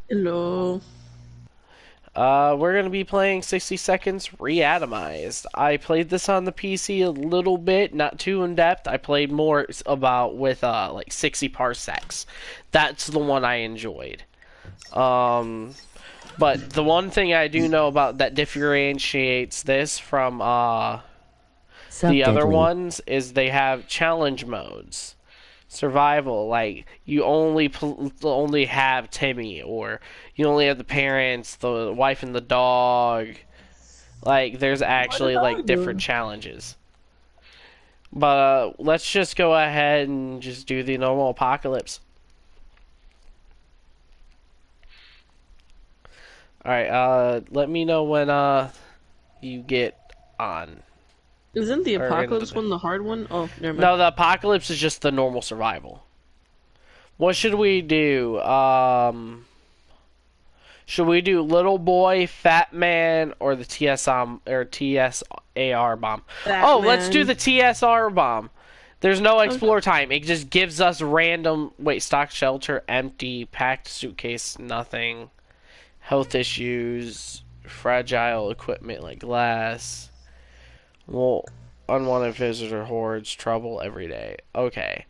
Hello. We're gonna be playing 60 Seconds Reatomized. I played this on the PC a little bit, not too in depth. I played more about with like 60 parsecs. That's the one I enjoyed. Um, but the one thing I do know about that differentiates this from Sup, the other Deadly? ones is they have challenge modes. Survival, like you only have Timmy, or you only have the parents, the wife, and the dog. Like there's What the actually like dog different doing? challenges. But let's just go ahead and just do the normal apocalypse. All right. Let me know when you get on Isn't the or in apocalypse the. one the hard one? Oh, never mind. No, the apocalypse is just the normal survival. What should we do? Should we do Little Boy, Fat Man, or the TSAR bomb? Oh, let's do Batman. the TSR bomb. There's no Okay. explore time. It just gives us random. Wait, stock shelter empty, packed suitcase nothing, health issues, fragile equipment like glass. Well, unwanted visitor hordes, trouble every day. Okay.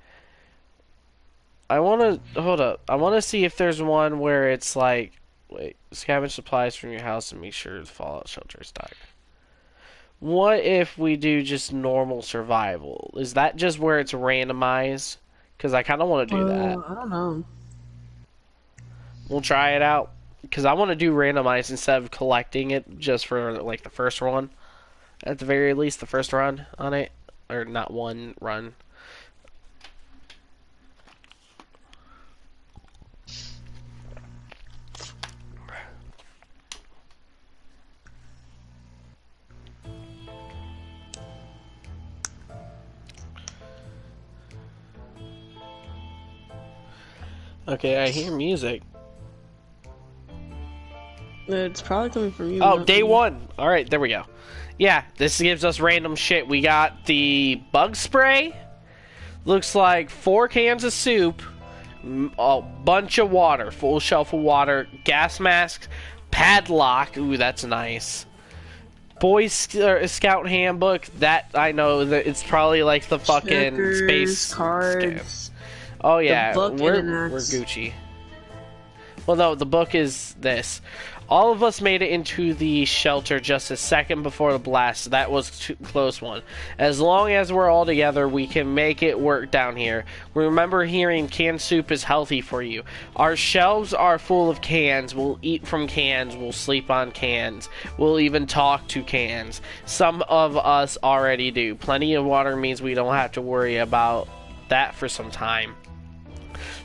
I want to hold up. I want to see if there's one where it's like, wait, scavenge supplies from your house and make sure the fallout shelter is stocked. What if we do just normal survival? Is that just where it's randomized? Because I kind of want to do that. I don't know. We'll try it out. Because I want to do randomized instead of collecting it just for like the first one. At the very least, the first run on it, or not one run. Okay, I hear music. It's probably coming from you, Oh, not day me. one. All right, there we go. Yeah, this gives us random shit. We got the bug spray. Looks like 4 cans of soup, a bunch of water, full shelf of water, gas masks, padlock. Ooh, that's nice. Scout handbook. That I know that it's probably like the fucking Checkers, space scan. cards, Oh the yeah, book, and an we're axe. Gucci. Well, no, the book is this. All of us made it into the shelter just a second before the blast. So that was a close one. As long as we're all together, we can make it work down here. Remember hearing canned soup is healthy for you. Our shelves are full of cans. We'll eat from cans. We'll sleep on cans. We'll even talk to cans. Some of us already do. Plenty of water means we don't have to worry about that for some time.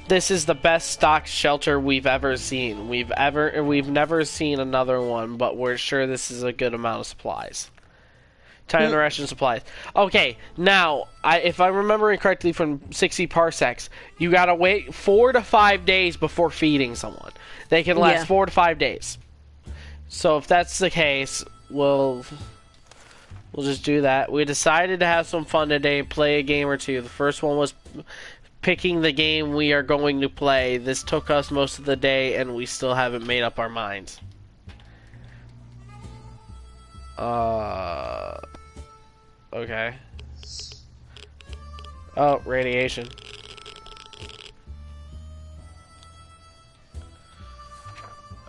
This is the best stock shelter we've ever seen. We've never seen another one, but we're sure this is a good amount of supplies. Time to Hmm. ration supplies. Okay, now if I'm remembering correctly from 60 parsecs, you gotta wait 4 to 5 days before feeding someone. They can last Yeah. 4 to 5 days. So if that's the case, we'll just do that. We decided to have some fun today, play a game or two. The first one was picking the game we are going to play. This took us most of the day, and we still haven't made up our minds. Uh, okay. Oh, radiation.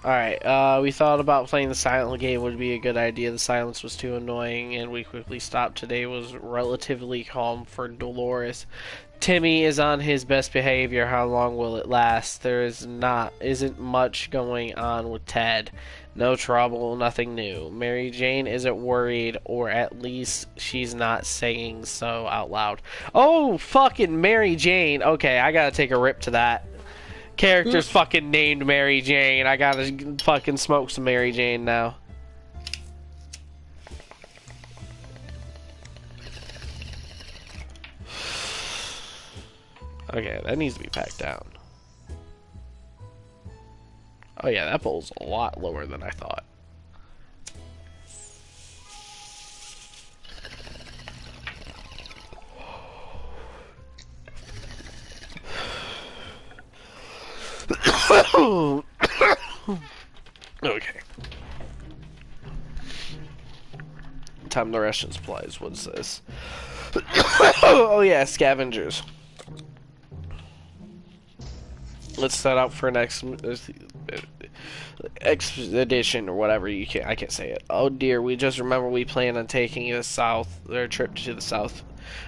Alright, we thought about playing the silent game would be a good idea. The silence was too annoying, and we quickly stopped. Today was relatively calm for Dolores. Timmy is on his best behavior. How long will it last? Isn't much going on with Ted. No trouble, nothing new. Mary Jane isn't worried, or at least she's not saying so out loud. Oh, fucking Mary Jane. Okay, I gotta take a rip to that. Hmm. Character's fucking named Mary Jane. I gotta fucking smoke some Mary Jane now. Okay, that needs to be packed down. Oh yeah, that bowl's a lot lower than I thought. time the ration supplies. What's this? Oh yeah, scavengers. Let's set out for next expedition or whatever you can. I can't say it. Oh dear, we just remember we plan on taking a trip to the south.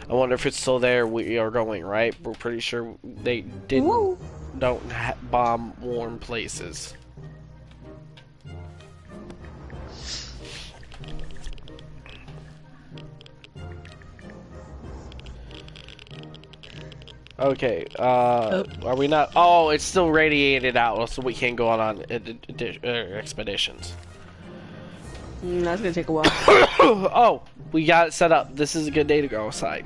I wonder if it's still there. We are going, right? We're pretty sure they don't bomb warm places. Okay, are we not? Oh, it's still radiated out, so we can't go on expeditions. That's gonna take a while. Oh, we got it set up. This is a good day to go outside.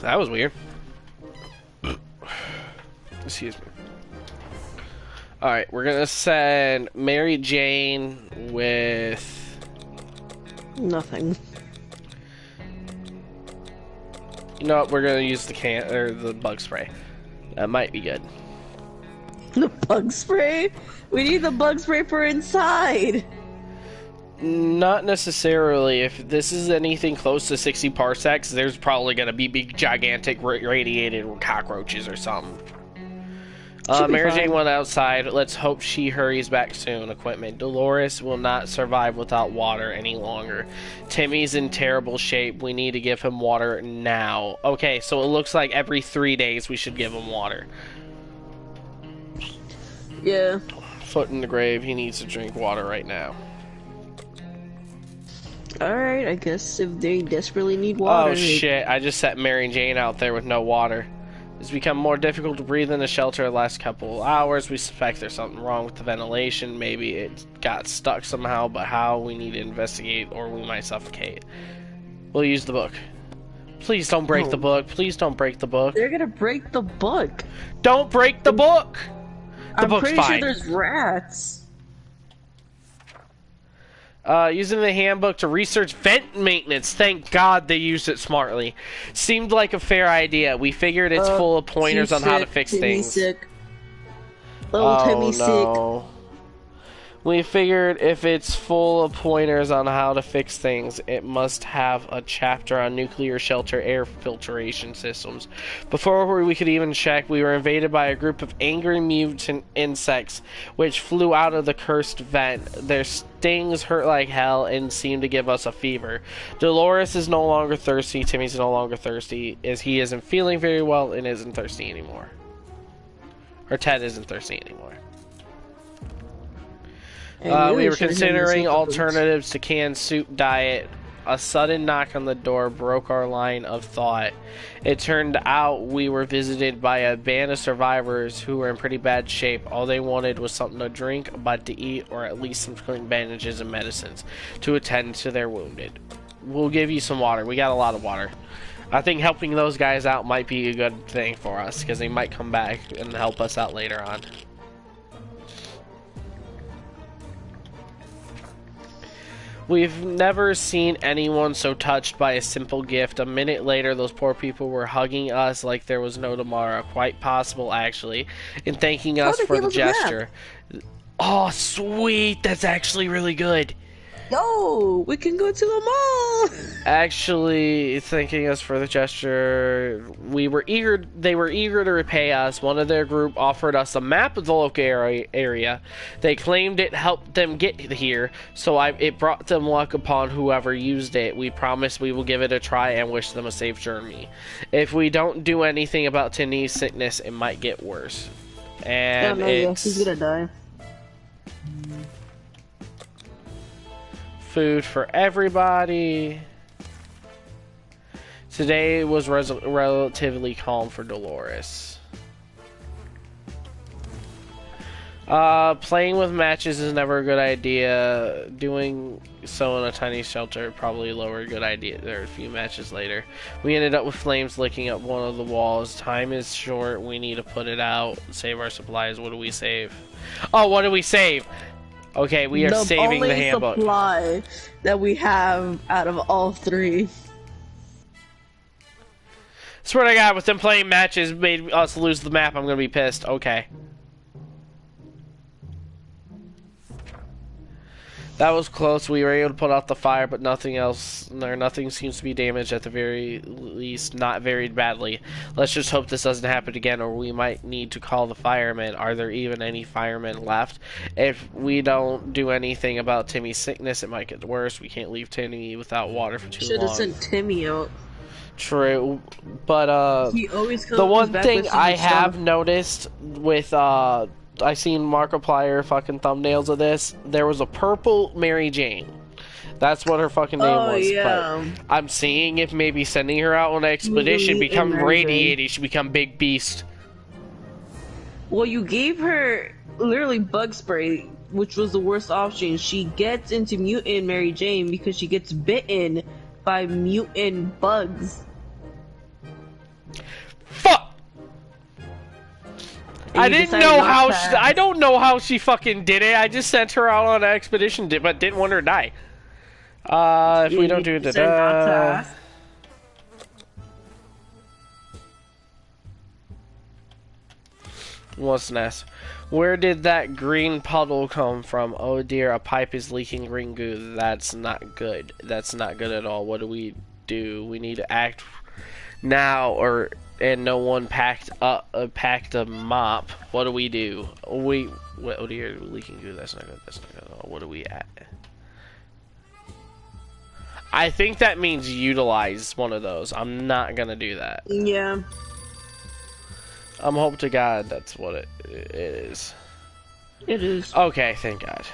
That was weird. Excuse me. Alright, we're gonna send Mary Jane with... Nothing. You know what, we're gonna use the bug spray. That might be good. The bug spray? We need the bug spray for inside! Not necessarily. If this is anything close to 60 parsecs, there's probably gonna be big, gigantic, radiated cockroaches or something. Mary Jane went outside. Let's hope she hurries back soon. Equipment. Dolores will not survive without water any longer. Timmy's in terrible shape. We need to give him water now. Okay, so it looks like every 3 days we should give him water. Yeah. Foot in the grave. He needs to drink water right now. Alright, I guess if they desperately need water... Oh, shit. I just set Mary Jane out there with no water. It's become more difficult to breathe in the shelter the last couple hours. We suspect there's something wrong with the ventilation. Maybe it got stuck somehow, but how? We need to investigate or we might suffocate. We'll use the book. Please don't break the book. Please don't break the book. They're gonna break the book. Don't break the book! The book's I'm pretty fine. sure there's rats. Using the handbook to research vent maintenance. Thank God they used it smartly. Seemed like a fair idea. We figured it's full of pointers on how to fix things. Sick. Oh, Timmy no. Sick. We figured if it's full of pointers on how to fix things, it must have a chapter on nuclear shelter air filtration systems. Before we could even check, we were invaded by a group of angry mutant insects, which flew out of the cursed vent. Their stings hurt like hell and seemed to give us a fever. Dolores is no longer thirsty. Timmy's no longer thirsty, as he isn't feeling very well and isn't thirsty anymore. Or Ted isn't thirsty anymore. We were considering alternatives to canned soup diet. A sudden knock on the door broke our line of thought. It turned out we were visited by a band of survivors who were in pretty bad shape. All they wanted was something to drink, a bite to eat, or at least some clean bandages and medicines to attend to their wounded. We'll give you some water. We got a lot of water. I think helping those guys out might be a good thing for us, because they might come back and help us out later on. We've never seen anyone so touched by a simple gift. A minute later, those poor people were hugging us like there was no tomorrow. Quite possible, actually. And thanking us for the gesture. Oh, sweet! That's actually really good. No, we can go to the mall. Actually, thanking us for the gesture, they were eager to repay us. One of their group offered us a map of the local area. They claimed it helped them get here, so it brought them luck upon whoever used it. We promise we will give it a try and wish them a safe journey. If we don't do anything about Tinny's sickness, it might get worse. And he's gonna die. Food for everybody. Today was relatively calm for Dolores. Playing with matches is never a good idea. Doing so in a tiny shelter probably lower good idea. There are a few matches later. We ended up with flames licking up one of the walls. Time is short. We need to put it out. Save our supplies. What do we save? Oh, what do we save? Okay, we are saving the handbook. The only supply that we have out of all three. Swear to God, with them playing matches made us lose the map, I'm gonna be pissed. Okay. That was close. We were able to put out the fire, but nothing else, or nothing seems to be damaged at the very least, not very badly. Let's just hope this doesn't happen again, or we might need to call the firemen. Are there even any firemen left? If we don't do anything about Timmy's sickness, it might get worse. We can't leave Timmy without water for too long. Should have sent Timmy out. True, but He always comes the one back thing with I some have stuff. noticed with I seen Markiplier fucking thumbnails of this. There was a purple Mary Jane. That's what her fucking name was. Yeah. But I'm seeing if maybe sending her out on an expedition, become radiated, she become big beast. Well, you gave her literally bug spray, which was the worst option. She gets into mutant Mary Jane because she gets bitten by mutant bugs. Fuck! And I you didn't decided know not how to- I don't know how she fucking did it. I just sent her out on an expedition, but didn't want her to die. If we don't do it, decided not to ask. What's next? Where did that green puddle come from? Oh dear, a pipe is leaking green goo. That's not good. That's not good at all. What do? We need to act now, and no one packed a mop. What do we do? Oh dear, leaking goo. That's not good. That's not good at all. What do we at? I think that means utilize one of those. I'm not gonna do that. Yeah. I'm hope to God that's what it is. It is. Okay, thank God.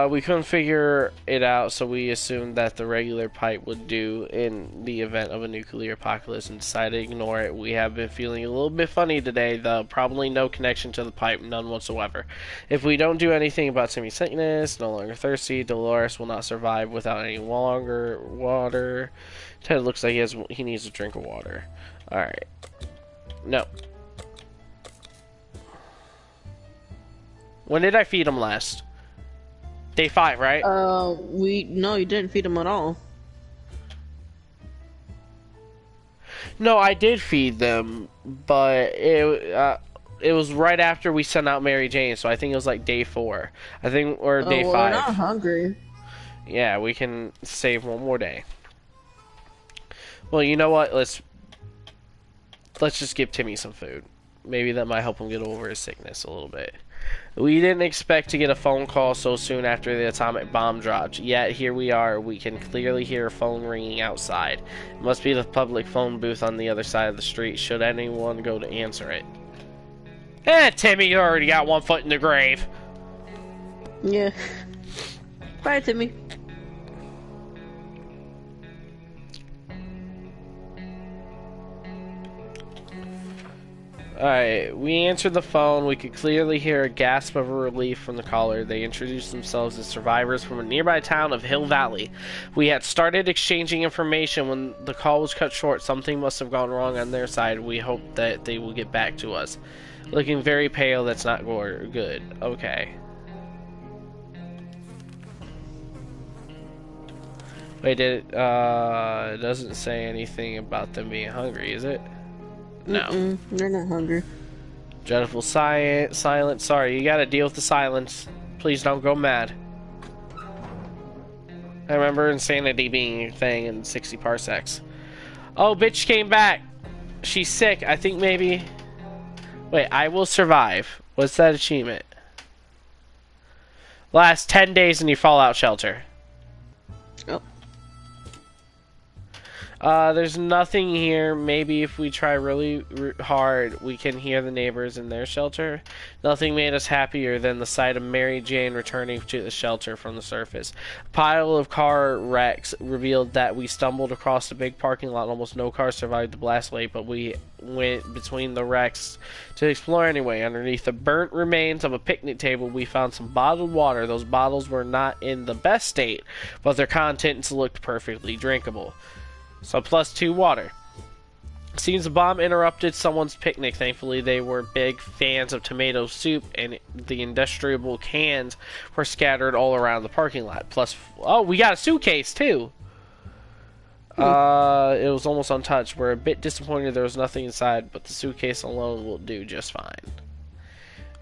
We couldn't figure it out, so we assumed that the regular pipe would do in the event of a nuclear apocalypse and decided to ignore it. We have been feeling a little bit funny today, though. Probably no connection to the pipe, none whatsoever. If we don't do anything about Timmy's sickness, no longer thirsty, Dolores will not survive without any longer water. Ted looks like he needs a drink of water. Alright. No. When did I feed him last? Day 5, right? No, you didn't feed him at all. No, I did feed them, but it was right after we sent out Mary Jane, so I think it was like day 4. I think, or day 5. We're not hungry. Yeah, we can save one more day. Well, you know what? Let's just give Timmy some food. Maybe that might help him get over his sickness a little bit. We didn't expect to get a phone call so soon after the atomic bomb dropped, yet here we are. We can clearly hear a phone ringing outside. It must be the public phone booth on the other side of the street, should anyone go to answer it. Timmy, you already got one foot in the grave. Yeah. Bye, Timmy. Alright, we answered the phone. We could clearly hear a gasp of relief from the caller. They introduced themselves as survivors from a nearby town of Hill Valley. We had started exchanging information when the call was cut short. Something must have gone wrong on their side. We hope that they will get back to us. Looking very pale, that's not good. Okay. Wait, it doesn't say anything about them being hungry, is it? No. They're not hungry. Dreadful silence. Sorry, you gotta deal with the silence. Please don't go mad. I remember insanity being a thing in 60 parsecs. Oh, bitch came back. She's sick. I think maybe... Wait, I will survive. What's that achievement? Last 10 days in your fallout shelter. Oh. There's nothing here. Maybe if we try really hard, we can hear the neighbors in their shelter. Nothing made us happier than the sight of Mary Jane returning to the shelter from the surface. A pile of car wrecks revealed that we stumbled across a big parking lot. Almost no cars survived the blast wave, but we went between the wrecks to explore anyway. Underneath the burnt remains of a picnic table, we found some bottled water. Those bottles were not in the best state, but their contents looked perfectly drinkable. So +2 water. Seems the bomb interrupted someone's picnic. Thankfully, they were big fans of tomato soup, and the industrial cans were scattered all around the parking lot. Oh, we got a suitcase too. It was almost untouched. We're a bit disappointed there was nothing inside, but the suitcase alone will do just fine.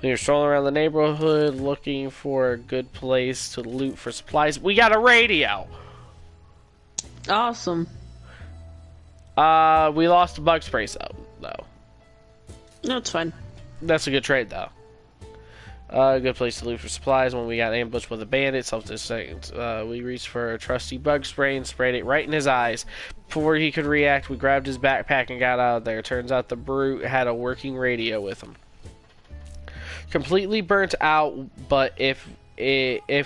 We were strolling around the neighborhood looking for a good place to loot for supplies. We got a radio! Awesome. We lost the bug spray though. No, it's fine. That's a good trade though. A good place to loot for supplies. When we got ambushed with a bandit, we reached for a trusty bug spray and sprayed it right in his eyes. Before he could react, we grabbed his backpack and got out of there. Turns out the brute had a working radio with him. Completely burnt out, but if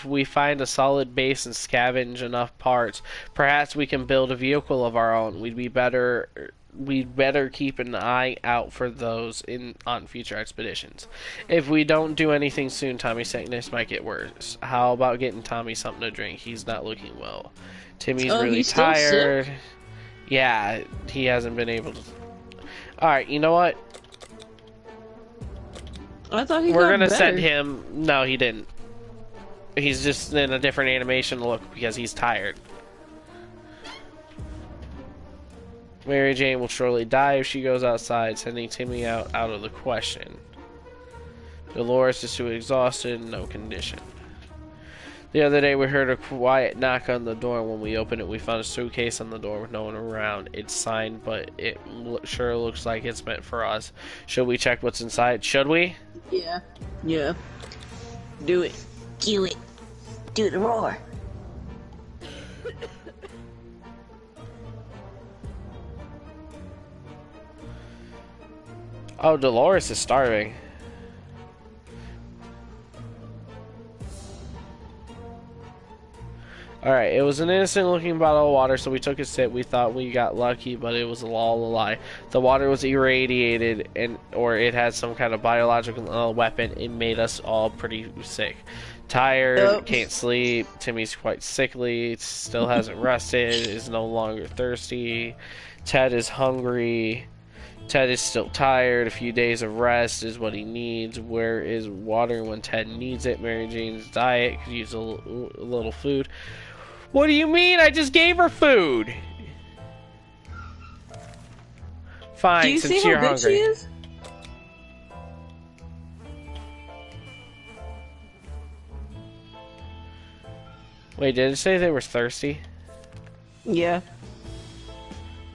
we find a solid base and scavenge enough parts, perhaps we can build a vehicle of our own. We'd better keep an eye out for those on future expeditions. If we don't do anything soon, Tommy's sickness might get worse. How about getting Tommy something to drink? He's not looking well. Timmy's really he's still tired. sick? Yeah, he hasn't been able to. Alright, you know what? I thought he We're got gonna better. send him. No, he didn't. He's just in a different animation look because he's tired. Mary Jane will surely die if she goes outside, sending Timmy out of the question. Dolores is too exhausted, no condition. The other day we heard a quiet knock on the door. When we opened it, we found a suitcase on the door with no one around. It's signed, but it sure looks like it's meant for us. Should we check what's inside? Should we? Yeah. Yeah. Do it. Do it. Do the roar. Oh, Dolores is starving. Alright, it was an innocent looking bottle of water, so we took a sip. We thought we got lucky, but it was all a lie. The water was irradiated, or it had some kind of biological weapon. It made us all pretty sick. Tired, can't sleep. Timmy's quite sickly, still hasn't rested, is no longer thirsty. Ted is hungry. Ted is still tired. A few days of rest is what he needs. Where is water when Ted needs it? Mary Jane's diet could use a little food. What do you mean? I just gave her food. Fine, Do you since see you're how big hungry. she is? Wait, did it say they were thirsty? Yeah.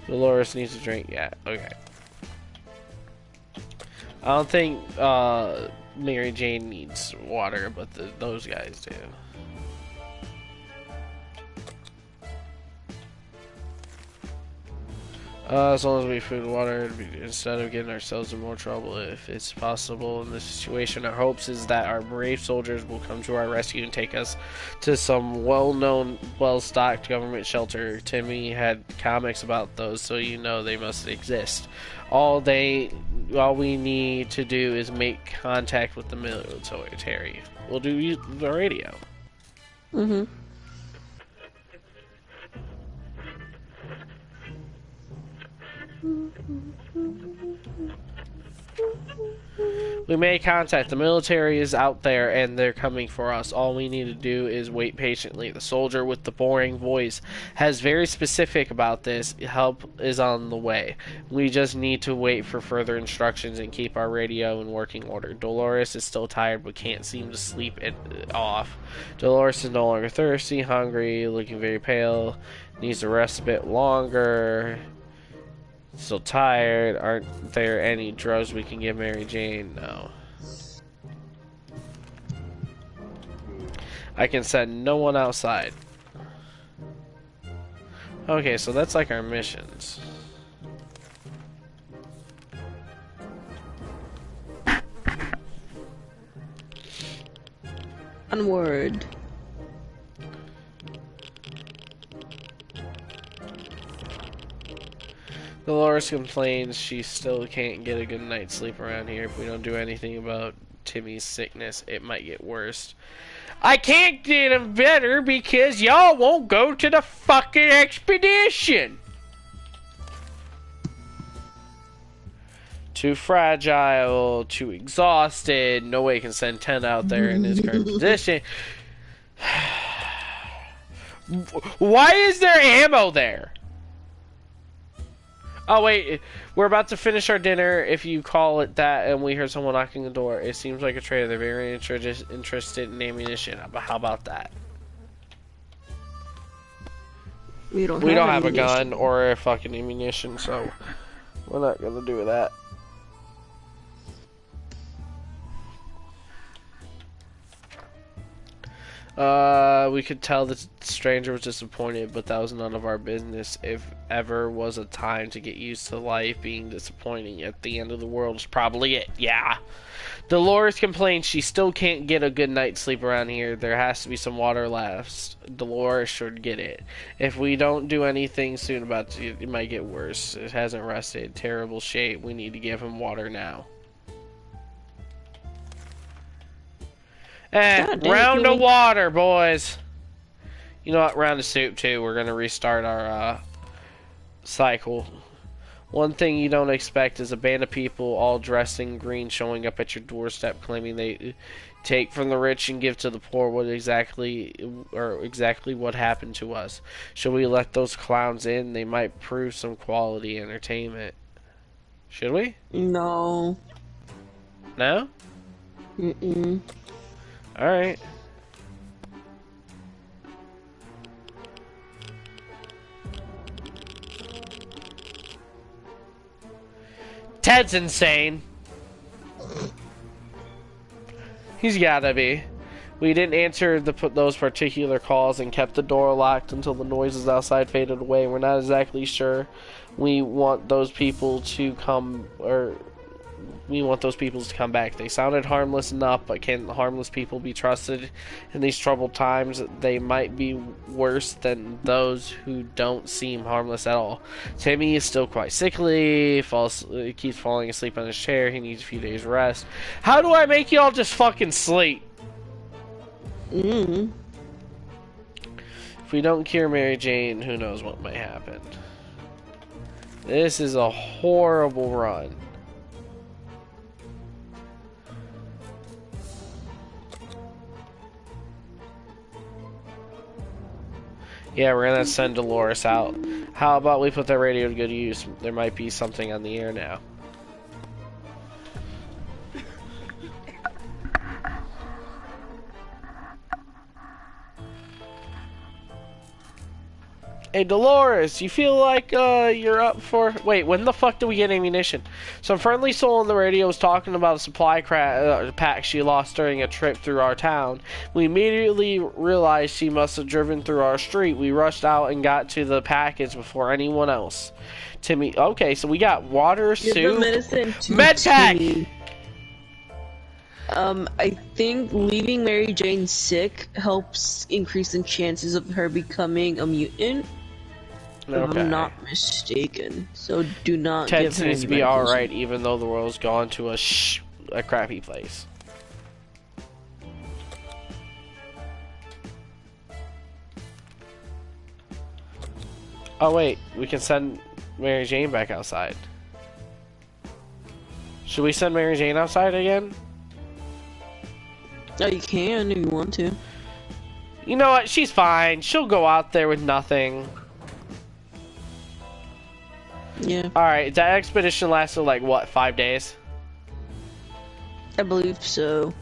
Dolores needs a drink. Yeah, okay. I don't think Mary Jane needs water, but those guys do. As long as we food and water, instead of getting ourselves in more trouble, if it's possible in this situation, our hopes is that our brave soldiers will come to our rescue and take us to some well-known, well-stocked government shelter. Timmy had comics about those, so you know they must exist. All we need to do is make contact with the military. We'll do the radio. Mm-hmm. We made contact. The military is out there and they're coming for us. All we need to do is wait patiently. The soldier with the boring voice has very specific about this. Help is on the way. We just need to wait for further instructions and keep our radio in working order. Dolores is still tired but can't seem to sleep it off. Dolores is no longer thirsty, hungry, looking very pale, needs to rest a bit longer. Still tired. Aren't there any drugs we can give Mary Jane? No. I can send no one outside. Okay, so that's like our missions. Onward. Dolores complains she still can't get a good night's sleep around here. If we don't do anything about Timmy's sickness, it might get worse. I can't get him better because y'all won't go to the fucking expedition. Too fragile, too exhausted. No way can send 10 out there in his current position. Why is there ammo there? Oh wait, we're about to finish our dinner. If you call it that, and we hear someone knocking the door, it seems like a trader. They're very interested in ammunition. How about that? We don't have a gun or a fucking ammunition, so we're not gonna do that. We could tell the stranger was disappointed, but that was none of our business. If ever was a time to get used to life being disappointing at the end of the world is probably it. Yeah. Dolores complains she still can't get a good night's sleep around here. There has to be some water left. Dolores should get it. If we don't do anything soon about it, it might get worse. It hasn't rested. Terrible shape. We need to give him water now. Round of water, boys. You know what? Round of soup, too. We're going to restart our cycle. One thing you don't expect is a band of people all dressed in green showing up at your doorstep claiming they take from the rich and give to the poor. What exactly what happened to us? Should we let those clowns in? They might prove some quality entertainment. Should we? No. No? Mm-mm. Alright. Ted's insane. He's gotta be. We didn't answer those particular calls and kept the door locked until the noises outside faded away. We're not exactly sure we want those people to come back. They sounded harmless enough, but can harmless people be trusted in these troubled times? They might be worse than those who don't seem harmless at all. Timmy is still quite sickly, keeps falling asleep on his chair. He needs a few days rest. How do I make y'all just fucking sleep? If we don't cure Mary Jane, who knows what might happen. This is a horrible run. Yeah, we're gonna send Dolores out. How about we put that radio to good use? There might be something on the air now. Hey Dolores, you feel like you're up for... Wait, when the fuck do we get ammunition? Some friendly soul on the radio was talking about a supply pack she lost during a trip through our town. We immediately realized she must have driven through our street. We rushed out and got to the package before anyone else. Timmy, okay, so we got water, soup, med pack! I think leaving Mary Jane sick helps increase the chances of her becoming a mutant. If I'm not mistaken. So do not Ted give her seems to be alright, even though the world's gone to a crappy place. Oh wait, we can send Mary Jane back outside. Should we send Mary Jane outside again? Oh, you can if you want to. You know what? She's fine. She'll go out there with nothing. Yeah. Alright, that expedition lasted like, what, 5 days? I believe so.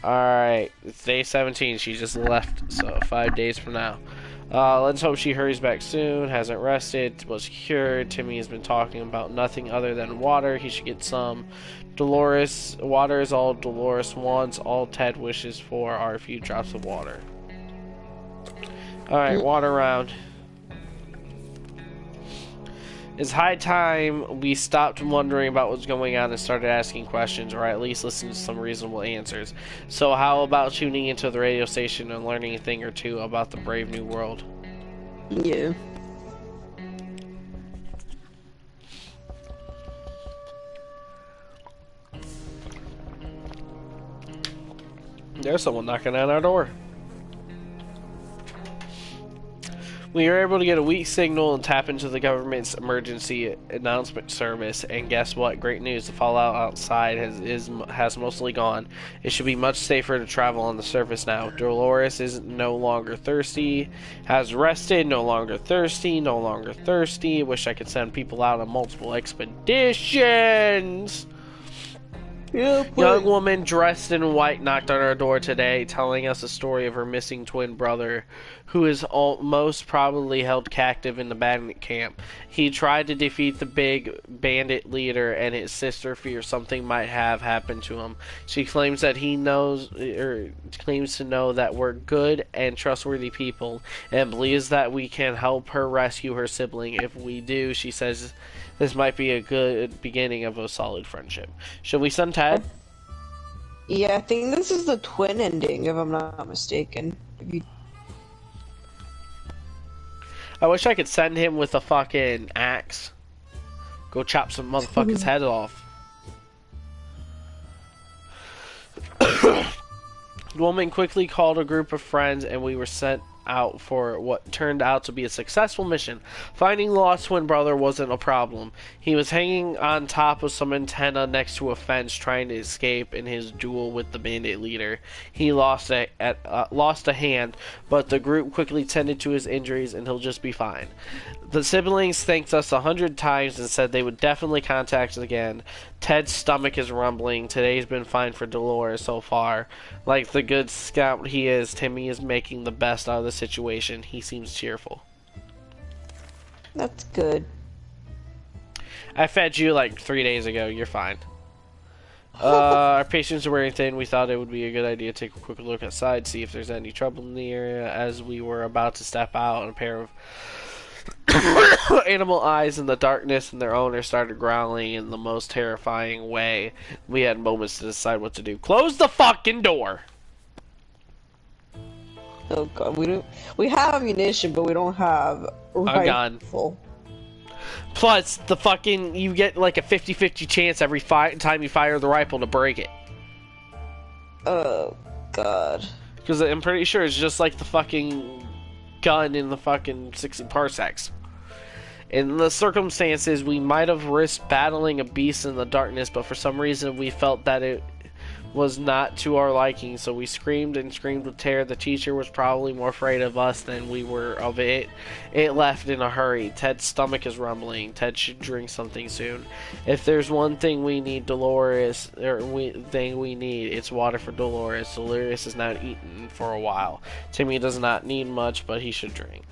Alright, it's day 17. She just left, so 5 days from now. Let's hope she hurries back soon. Hasn't rested. Was cured. Timmy has been talking about nothing other than water. He should get some. Dolores, water is all Dolores wants. All Ted wishes for are a few drops of water. Alright, water round. It's high time we stopped wondering about what's going on and started asking questions, or at least listening to some reasonable answers. So how about tuning into the radio station and learning a thing or two about the brave new world? Yeah. There's someone knocking on our door. We were able to get a weak signal and tap into the government's emergency announcement service, and guess what? Great news, the fallout outside has mostly gone. It should be much safer to travel on the surface now. Dolores is no longer thirsty, has rested, no longer thirsty, no longer thirsty. Wish I could send people out on multiple expeditions. Yeah, Young woman dressed in white knocked on our door today, telling us a story of her missing twin brother, who is most probably held captive in the bandit camp. He tried to defeat the big bandit leader, and his sister fears something might have happened to him. She claims that claims to know that we're good and trustworthy people, and believes that we can help her rescue her sibling. If we do, she says, this might be a good beginning of a solid friendship. Should we send Ted? Yeah, I think this is the twin ending, if I'm not mistaken. I wish I could send him with a fucking axe. Go chop some motherfucker's head off. The woman quickly called a group of friends, and we were sent out for what turned out to be a successful mission. Finding lost twin brother wasn't a problem. He was hanging on top of some antenna next to a fence trying to escape in his duel with the bandit leader. He lost a hand, but the group quickly tended to his injuries and he'll just be fine. The siblings thanked us 100 times and said they would definitely contact us again. Ted's stomach is rumbling. Today's been fine for Dolores so far. Like the good scout he is, Timmy is making the best out of the situation. He seems cheerful. That's good. I fed you like 3 days ago. You're fine. Our patients are wearing thin. We thought it would be a good idea to take a quick look outside, see if there's any trouble in the area. As we were about to step out, a pair of animal eyes in the darkness, and their owner started growling in the most terrifying way. We had moments to decide what to do. Close the fucking door! Oh god, we have ammunition, but we don't have a gun. Plus, you get like a 50-50 chance every time you fire the rifle to break it. Oh god. Because I'm pretty sure it's just like the fucking gun in the fucking 60 parsecs. In the circumstances, we might have risked battling a beast in the darkness, but for some reason we felt that it was not to our liking, so we screamed and screamed with terror. The teacher was probably more afraid of us than we were of it. It left in a hurry. Ted's stomach is rumbling. Ted should drink something soon. If there's one thing we need, it's water for Dolores. Dolores has not eaten for a while. Timmy does not need much, but he should drink.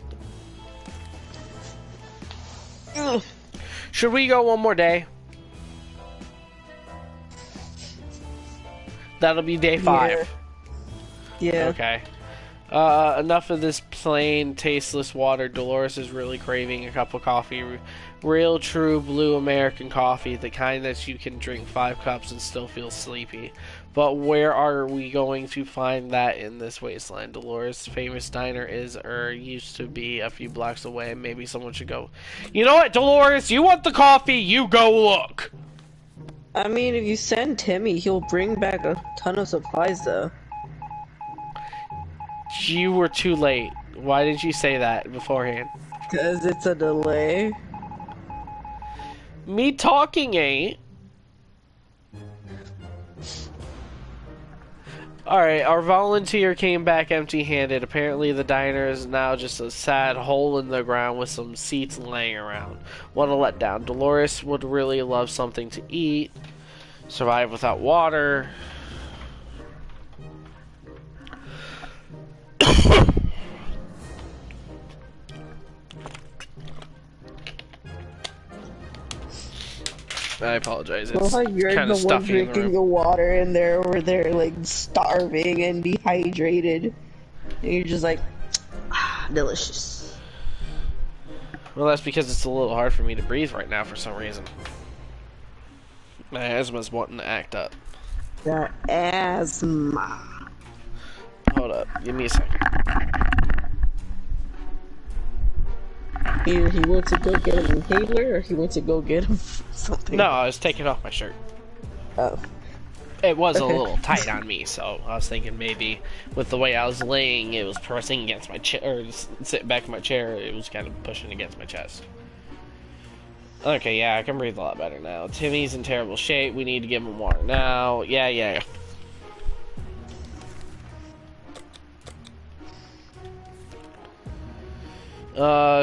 Ugh. Should we go one more day? That'll be day 5. Yeah. Okay. Enough of this plain, tasteless water. Dolores is really craving a cup of coffee. Real, true, blue American coffee. The kind that you can drink 5 cups and still feel sleepy. But where are we going to find that in this wasteland? Dolores' famous diner used to be a few blocks away. Maybe someone should go. You know what, Dolores? You want the coffee? You go look. I mean, if you send Timmy, he'll bring back a ton of supplies, though. You were too late. Why didn't you say that beforehand? Because it's a delay. Me talking ain't. Alright, our volunteer came back empty-handed. Apparently the diner is now just a sad hole in the ground with some seats laying around. What a letdown. Dolores would really love something to eat. Survive without water. I apologize. It's you're kind the of one stuffy drinking the water, and they're over there like starving and dehydrated, and you're just like, delicious. Well, that's because it's a little hard for me to breathe right now for some reason. My asthma's wanting to act up. The asthma. Hold up, give me a second. Either he went to go get an inhaler, or he went to go get him something. No, I was taking off my shirt. Oh. It was a Okay. little tight on me, so I was thinking maybe with the way I was laying, it was pressing against my chair, or sitting back in my chair, it was kind of pushing against my chest. Okay, yeah, I can breathe a lot better now. Timmy's in terrible shape. We need to give him water now. Yeah.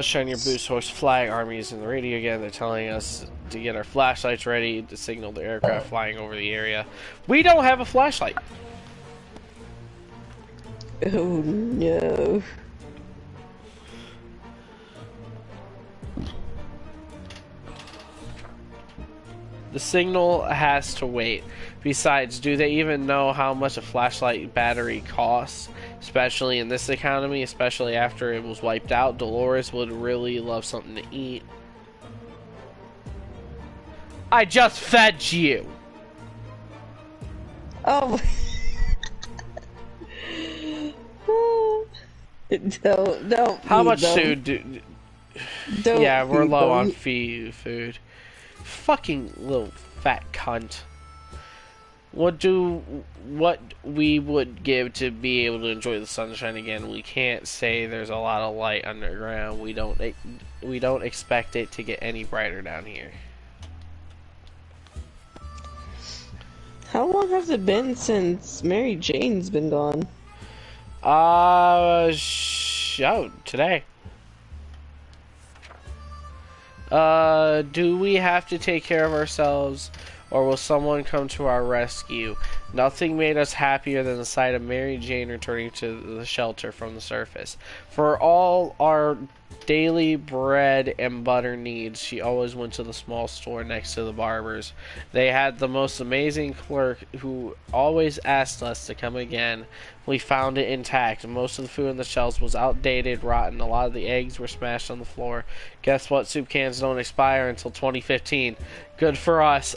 Shine your boost horse flag. Army's in the radio again. They're telling us to get our flashlights ready to signal the aircraft flying over the area. We don't have a flashlight. Oh no. The signal has to wait. Besides, do they even know how much a flashlight battery costs? Especially in this economy, especially after it was wiped out. Dolores would really love something to eat. I just fed you! Oh. Don't. How much them. food do... Don't Yeah, we're feed low them. on food. Fucking little fat cunt. What we would give to be able to enjoy the sunshine again? We can't say there's a lot of light underground. We don't expect it to get any brighter down here. How long has it been since Mary Jane's been gone? Today. Do we have to take care of ourselves, or will someone come to our rescue? Nothing made us happier than the sight of Mary Jane returning to the shelter from the surface. For all our daily bread and butter needs, she always went to the small store next to the barber's. They had the most amazing clerk who always asked us to come again. We found it intact. Most of the food on the shelves was outdated, rotten. A lot of the eggs were smashed on the floor. Guess what? Soup cans don't expire until 2015. Good for us.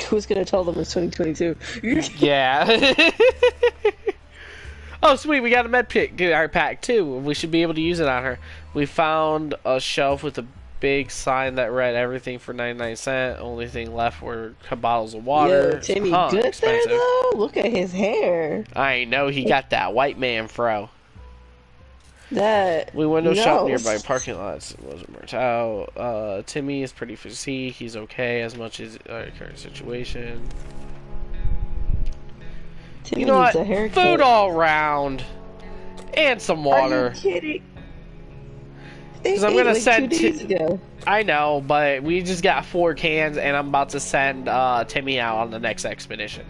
Who's gonna tell them it's 2022? Yeah. Oh, sweet, we got a med pack too. We should be able to use it on her. We found a shelf with a big sign that read everything for 99¢. Only thing left were bottles of water. Yo, Timmy, Expensive. there though? Look at his hair. I know, he got that white man fro. That We window shop nearby parking lots. It wasn't burnt out. Timmy is pretty fatigued. He's okay as much as current situation. Timmy You know needs what? a haircut. Food all around. And some water. Are you kidding? Because I'm gonna send 2 days ago. I know, but we just got 4 cans, and I'm about to send Timmy out on the next expedition.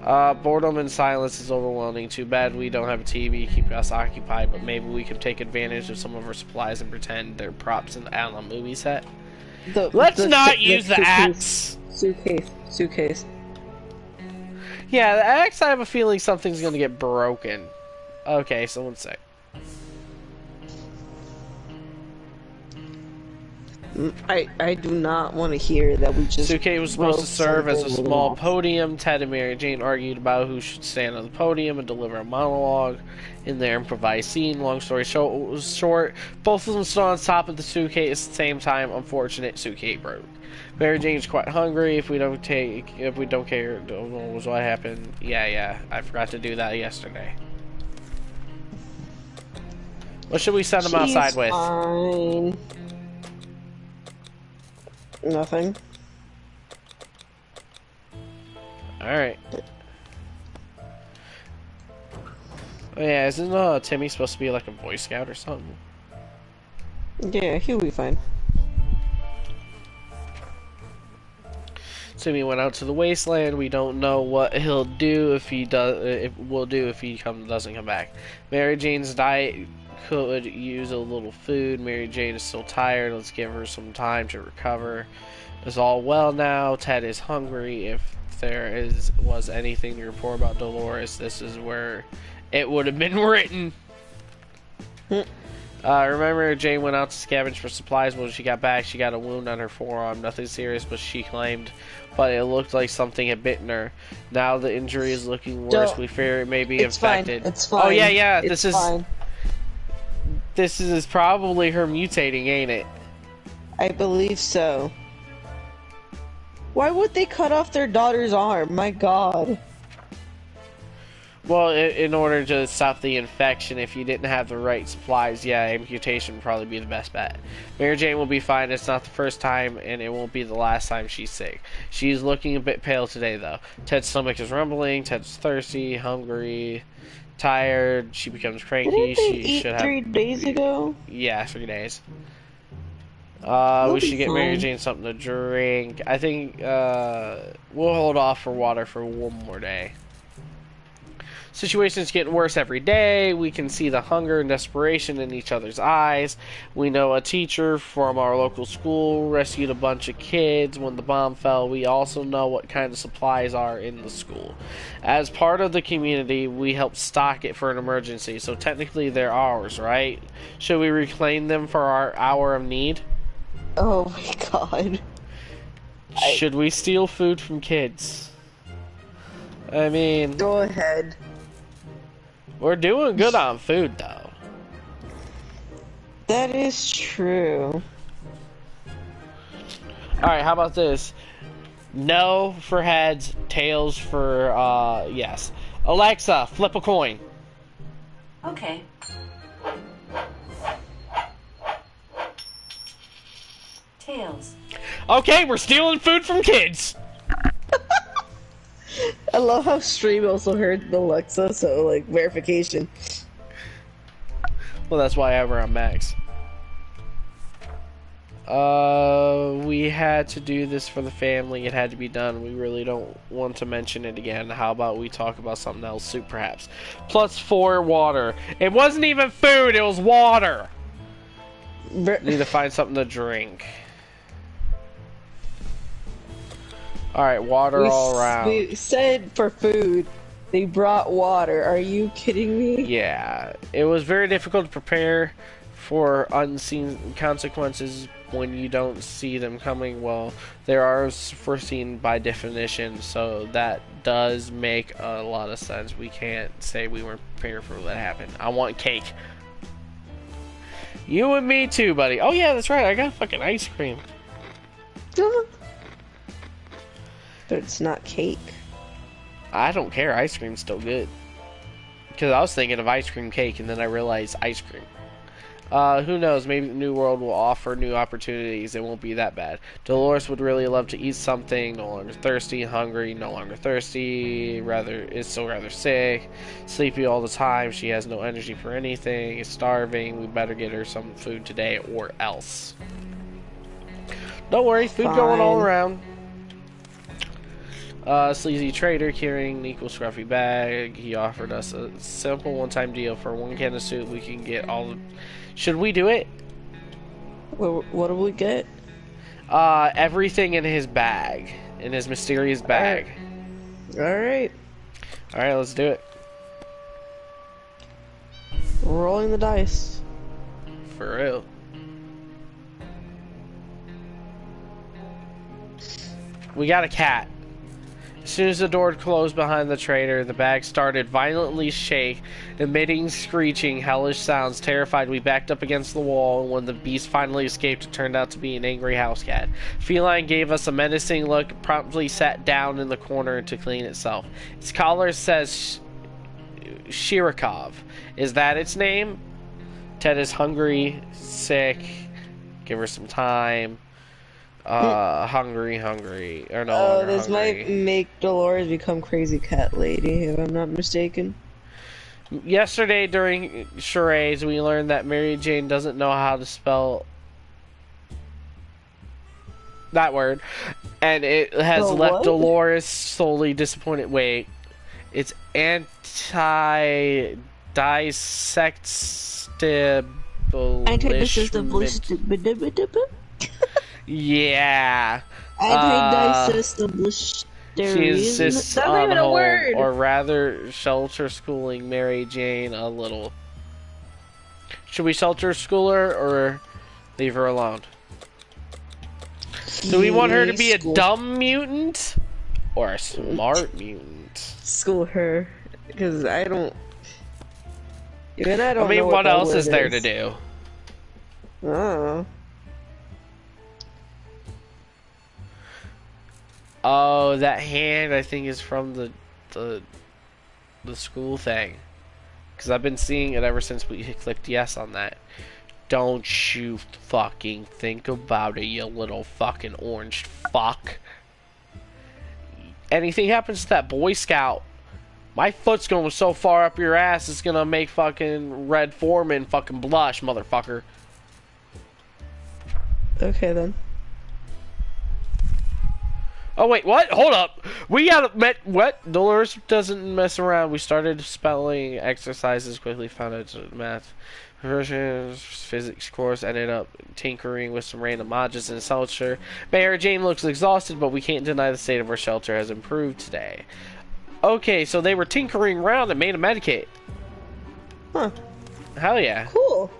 Boredom and silence is overwhelming. Too bad we don't have a TV to keep us occupied, but maybe we could take advantage of some of our supplies and pretend they're props on a movie set. Let's not use the axe! Suitcase. Yeah, the axe, I have a feeling something's gonna get broken. Okay, so one sec. I do not want to hear that we just... Suitcase was supposed to serve as a small podium. Ted and Mary Jane argued about who should stand on the podium and deliver a monologue in their improvised scene. Long story short, both of them stood on top of the suitcase at the same time. Unfortunate, suitcase broke. Mary Jane's quite hungry. If we don't care, don't know what happened. Yeah, I forgot to do that yesterday. What should we send them outside with? Fine. Nothing. Alright. Oh yeah, isn't Timmy supposed to be like a Boy Scout or something? Yeah, he'll be fine. Timmy went out to the wasteland. We don't know what he'll do if he doesn't come back. Mary Jane's diet could use a little food. Mary Jane is still tired. Let's give her some time to recover. It's all well now. Ted is hungry. If there was anything to report about Dolores, this is where it would have been written. Remember, Jane went out to scavenge for supplies. When she got back, she got a wound on her forearm. Nothing serious, but she claimed. But it looked like something had bitten her. Now the injury is looking worse. We fear it may be infected. It's fine. Oh yeah. It's fine. This is probably her mutating, ain't it? I believe so. Why would they cut off their daughter's arm? My god. Well, in order to stop the infection, if you didn't have the right supplies, yeah, amputation would probably be the best bet. Mary Jane will be fine. It's not the first time, and it won't be the last time she's sick. She's looking a bit pale today, though. Ted's stomach is rumbling. Ted's thirsty, hungry, tired. She becomes cranky. Didn't they She eat should have 3 days ago? Yeah, 3 days. We'll We be should get Mary fine. Jane something to drink. I think we'll hold off for water for one more day. Situation's getting worse every day. We can see the hunger and desperation in each other's eyes. We know a teacher from our local school rescued a bunch of kids when the bomb fell. We also know what kind of supplies are in the school. As part of the community, we help stock it for an emergency, so technically they're ours, right? Should we reclaim them for our hour of need? Oh my god. Should we steal food from kids? I mean, Go ahead. we're doing good on food, though. That is true. Alright, how about this? No for heads, tails for, yes. Alexa, flip a coin. Okay. Tails. Okay, we're stealing food from kids. I love how Stream also heard the Alexa, so like verification. Well, that's why we're on max. We had to do this for the family. It had to be done. We really don't want to mention it again. How about we talk about something else? Soup, perhaps. +4 water. It wasn't even food. It was water. Need to find something to drink. Alright, water all around. We said for food. They brought water. Are you kidding me? Yeah. It was very difficult to prepare for unseen consequences when you don't see them coming. Well, there are foreseen by definition, so that does make a lot of sense. We can't say we weren't prepared for what happened. I want cake. You and me too, buddy. Oh yeah, that's right. I got fucking ice cream. But it's not cake. I don't care. Ice cream's still good. Because I was thinking of ice cream cake, and then I realized ice cream. Who knows? Maybe the new world will offer new opportunities. It won't be that bad. Dolores would really love to eat something. No longer thirsty, hungry, no longer thirsty. Is still rather sick. Sleepy all the time. She has no energy for anything. Is starving. We better get her some food today or else. Don't worry. Food going all around. Sleazy trader carrying an equal scruffy bag. He offered us a simple one-time deal. For 1 can of soup, we can get all the... Should we do it? What do we get? Everything in his bag. In his mysterious bag. Alright. Alright, let's do it. Rolling the dice. For real. We got a cat. As soon as the door closed behind the trader, the bag started violently shake, emitting screeching, hellish sounds. Terrified, we backed up against the wall, and when the beast finally escaped, it turned out to be an angry house cat. Feline gave us a menacing look, promptly sat down in the corner to clean itself. Its collar says Shirikov. Is that its name? Ted is hungry, sick. Give her some time. Hungry. Or no longer this hungry. might make Dolores become crazy cat lady, if I'm not mistaken. Yesterday during charades, we learned that Mary Jane doesn't know how to spell that word, and it has left Dolores solely disappointed. Wait, it's anti-disestablishment. Yeah. Anti-disestablishment. She insists That's not on even a home, word. or rather, shelter schooling Mary Jane a little. Should we shelter school her, or leave her alone? Do we want her to be a dumb mutant, or a smart mutant? School her, because I don't. Even I don't. I mean, know what that else word is there to do? Oh. Oh, that hand I think is from the school thing. Because I've been seeing it ever since we clicked yes on that. Don't you fucking think about it, you little fucking orange fuck. Anything happens to that Boy Scout, my foot's going so far up your ass, it's gonna make fucking Red Foreman fucking blush, motherfucker. Okay, then. Oh, wait, what? Hold up. We got what? Dolores doesn't mess around. We started spelling exercises, quickly found out math. Physics course, ended up tinkering with some random modules in the shelter. Mary Jane looks exhausted, but we can't deny the state of our shelter has improved today. Okay, so they were tinkering around and made a medikit. Huh. Hell yeah. Cool.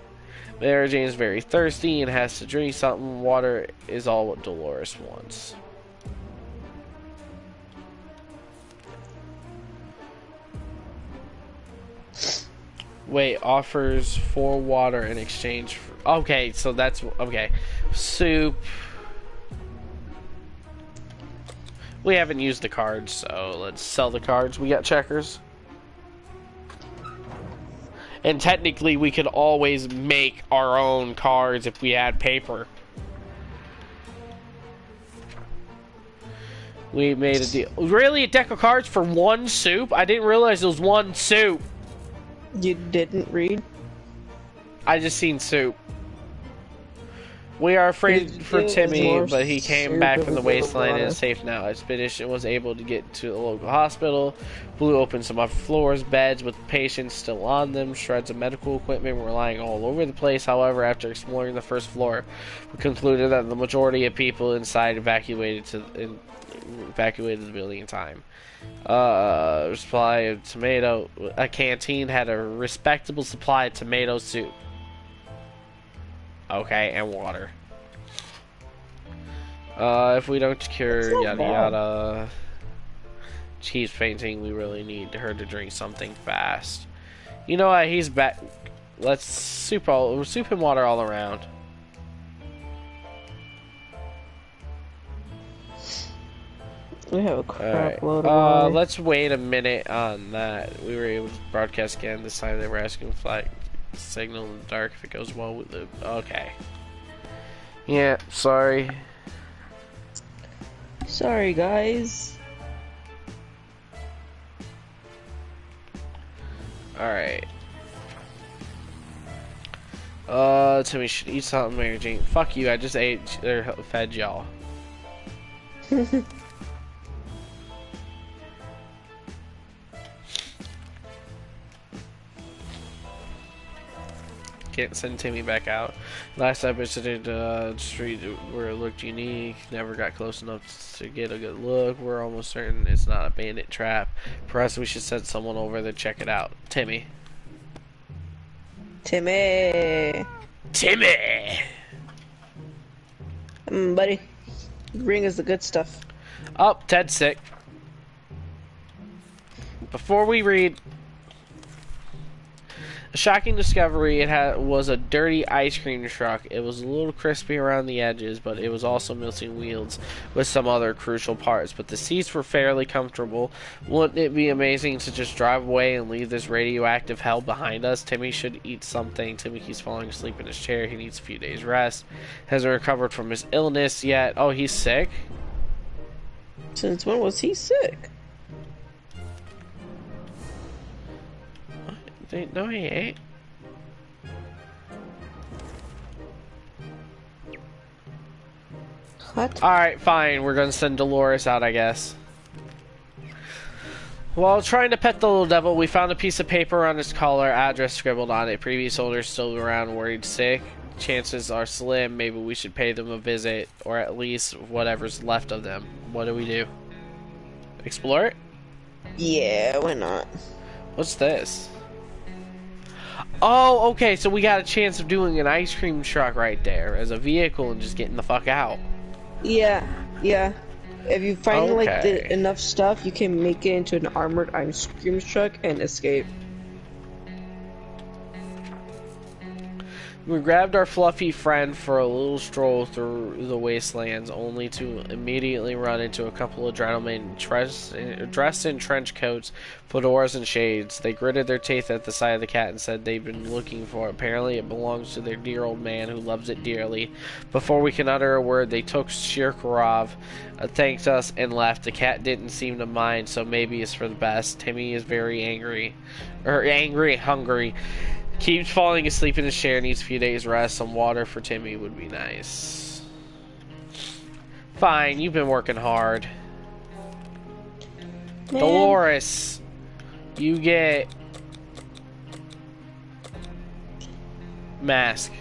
Mary Jane's very thirsty and has to drink something. Water is all what Dolores wants. Wait, offers 4 water in exchange for... Okay, so that's... Okay. Soup. We haven't used the cards, so let's sell the cards. We got checkers. And technically, we could always make our own cards if we had paper. We made a deal. Really? A deck of cards for 1 soup? I didn't realize it was 1 soup. You didn't read? I just seen soup. We are afraid for Timmy, but he came back from the wasteland and is safe now. Expedition was able to get to the local hospital. Blew open some upper floors, beds with patients still on them. Shreds of medical equipment were lying all over the place. However, after exploring the first floor, we concluded that the majority of people inside evacuated the building in time. Supply of tomato. A canteen had a respectable supply of tomato soup. Okay, and water. If we don't secure yada yada. She's fainting. We really need her to drink something fast. You know what? He's back. Let's soup and water all around. We have a crap load of water. Let's wait a minute on that. We were able to broadcast again. This time they were asking flag signal in the dark if it goes well with the... Okay. Yeah, sorry. Sorry, guys. Alright. Timmy should eat something, Mary Jane. Fuck you, I just ate or fed y'all. Can't send Timmy back out. Last episode, street where it looked unique. Never got close enough to get a good look. We're almost certain it's not a bandit trap. Perhaps we should send someone over to check it out. Timmy. Timmy. Timmy! Buddy. Bring us the good stuff. Oh, Ted's sick. Before we read... A shocking discovery, was a dirty ice cream truck. It was a little crispy around the edges, but it was also missing wheels with some other crucial parts. But the seats were fairly comfortable. Wouldn't it be amazing to just drive away and leave this radioactive hell behind us? Timmy should eat something. Timmy keeps falling asleep in his chair. He needs a few days rest. Hasn't recovered from his illness yet. Oh, he's sick? Since when was he sick? No, he ain't. What? Alright, fine. We're gonna send Dolores out, I guess. While trying to pet the little devil, we found a piece of paper on his collar, address scribbled on it. Previous owners still around, worried sick. Chances are slim. Maybe we should pay them a visit, or at least whatever's left of them. What do we do? Explore it? Yeah, why not? What's this? Oh, okay, so we got a chance of doing an ice cream truck right there as a vehicle and just getting the fuck out. Yeah, yeah. If you find Okay. enough stuff, you can make it into an armored ice cream truck and escape. We grabbed our fluffy friend for a little stroll through the wastelands, only to immediately run into a couple of gentlemen dressed in trench coats, fedoras, and shades. They gritted their teeth at the sight of the cat and said they'd been looking for it. Apparently it belongs to their dear old man who loves it dearly. Before we can utter a word, they took Shirkarov, thanked us, and left. The cat didn't seem to mind, so maybe it's for the best. Timmy is very angry and hungry. Keeps falling asleep in his chair, needs a few days rest. Some water for Timmy would be nice. Fine, you've been working hard. Man. Dolores, you get mask.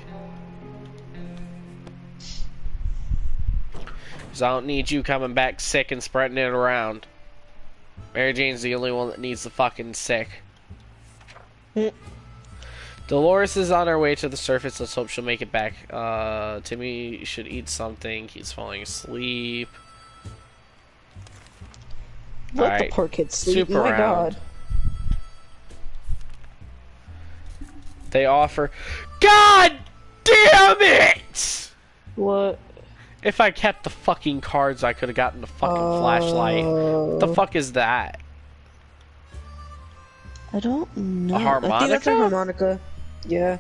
Because I don't need you coming back sick and spreading it around. Mary Jane's the only one that needs the fucking sick. Dolores is on her way to the surface. Let's hope she'll make it back. Timmy should eat something. He's falling asleep. Let Alright. the poor kid sleep. Super My round. God. They offer. God damn it! What? If I kept the fucking cards, I could have gotten the fucking flashlight. What the fuck is that? I don't know. A harmonica? I think that's a harmonica. Yeah.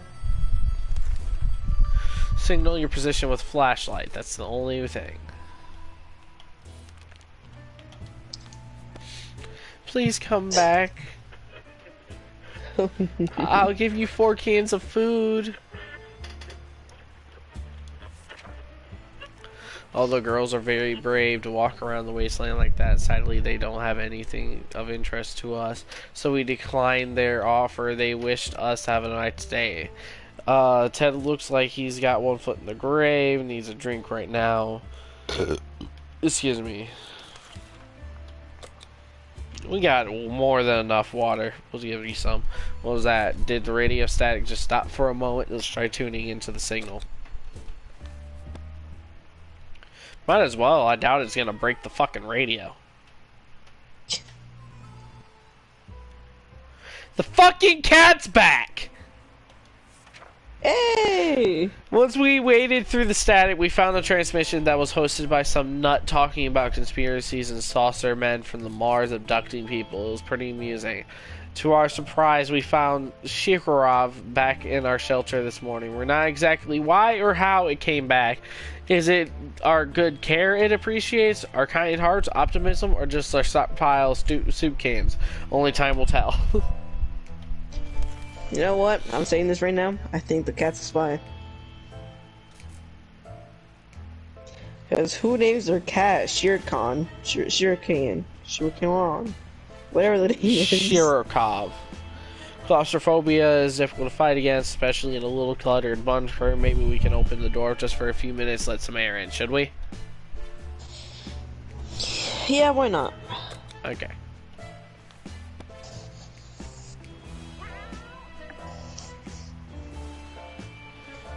Signal your position with flashlight. That's the only thing. Please come back. I'll give you 4 cans of food. All the girls are very brave to walk around the wasteland like that. Sadly, they don't have anything of interest to us, so we declined their offer. They wished us to have a nice day. Ted looks like he's got one foot in the grave, needs a drink right now. Excuse me. We got more than enough water. We'll give you some. What was that? Did the radio static just stop for a moment? Let's try tuning into the signal. Might as well. I doubt it's gonna break the fucking radio. The fucking cat's back! Hey! Once we waded through the static, we found the transmission that was hosted by some nut talking about conspiracies and saucer men from the Mars abducting people. It was pretty amusing. To our surprise, we found Shirkarov back in our shelter this morning. We're not exactly why or how it came back. Is it our good care it appreciates, our kind hearts, optimism, or just our stockpile soup cans? Only time will tell. You know what? I'm saying this right now. I think the cat's a spy. Because who names their cat Shirkan? Shirkan. Whatever the name is. Shirokov. Claustrophobia is difficult to fight against, especially in a little cluttered bunker. Maybe we can open the door just for a few minutes, let some air in, should we? Yeah, why not? Okay.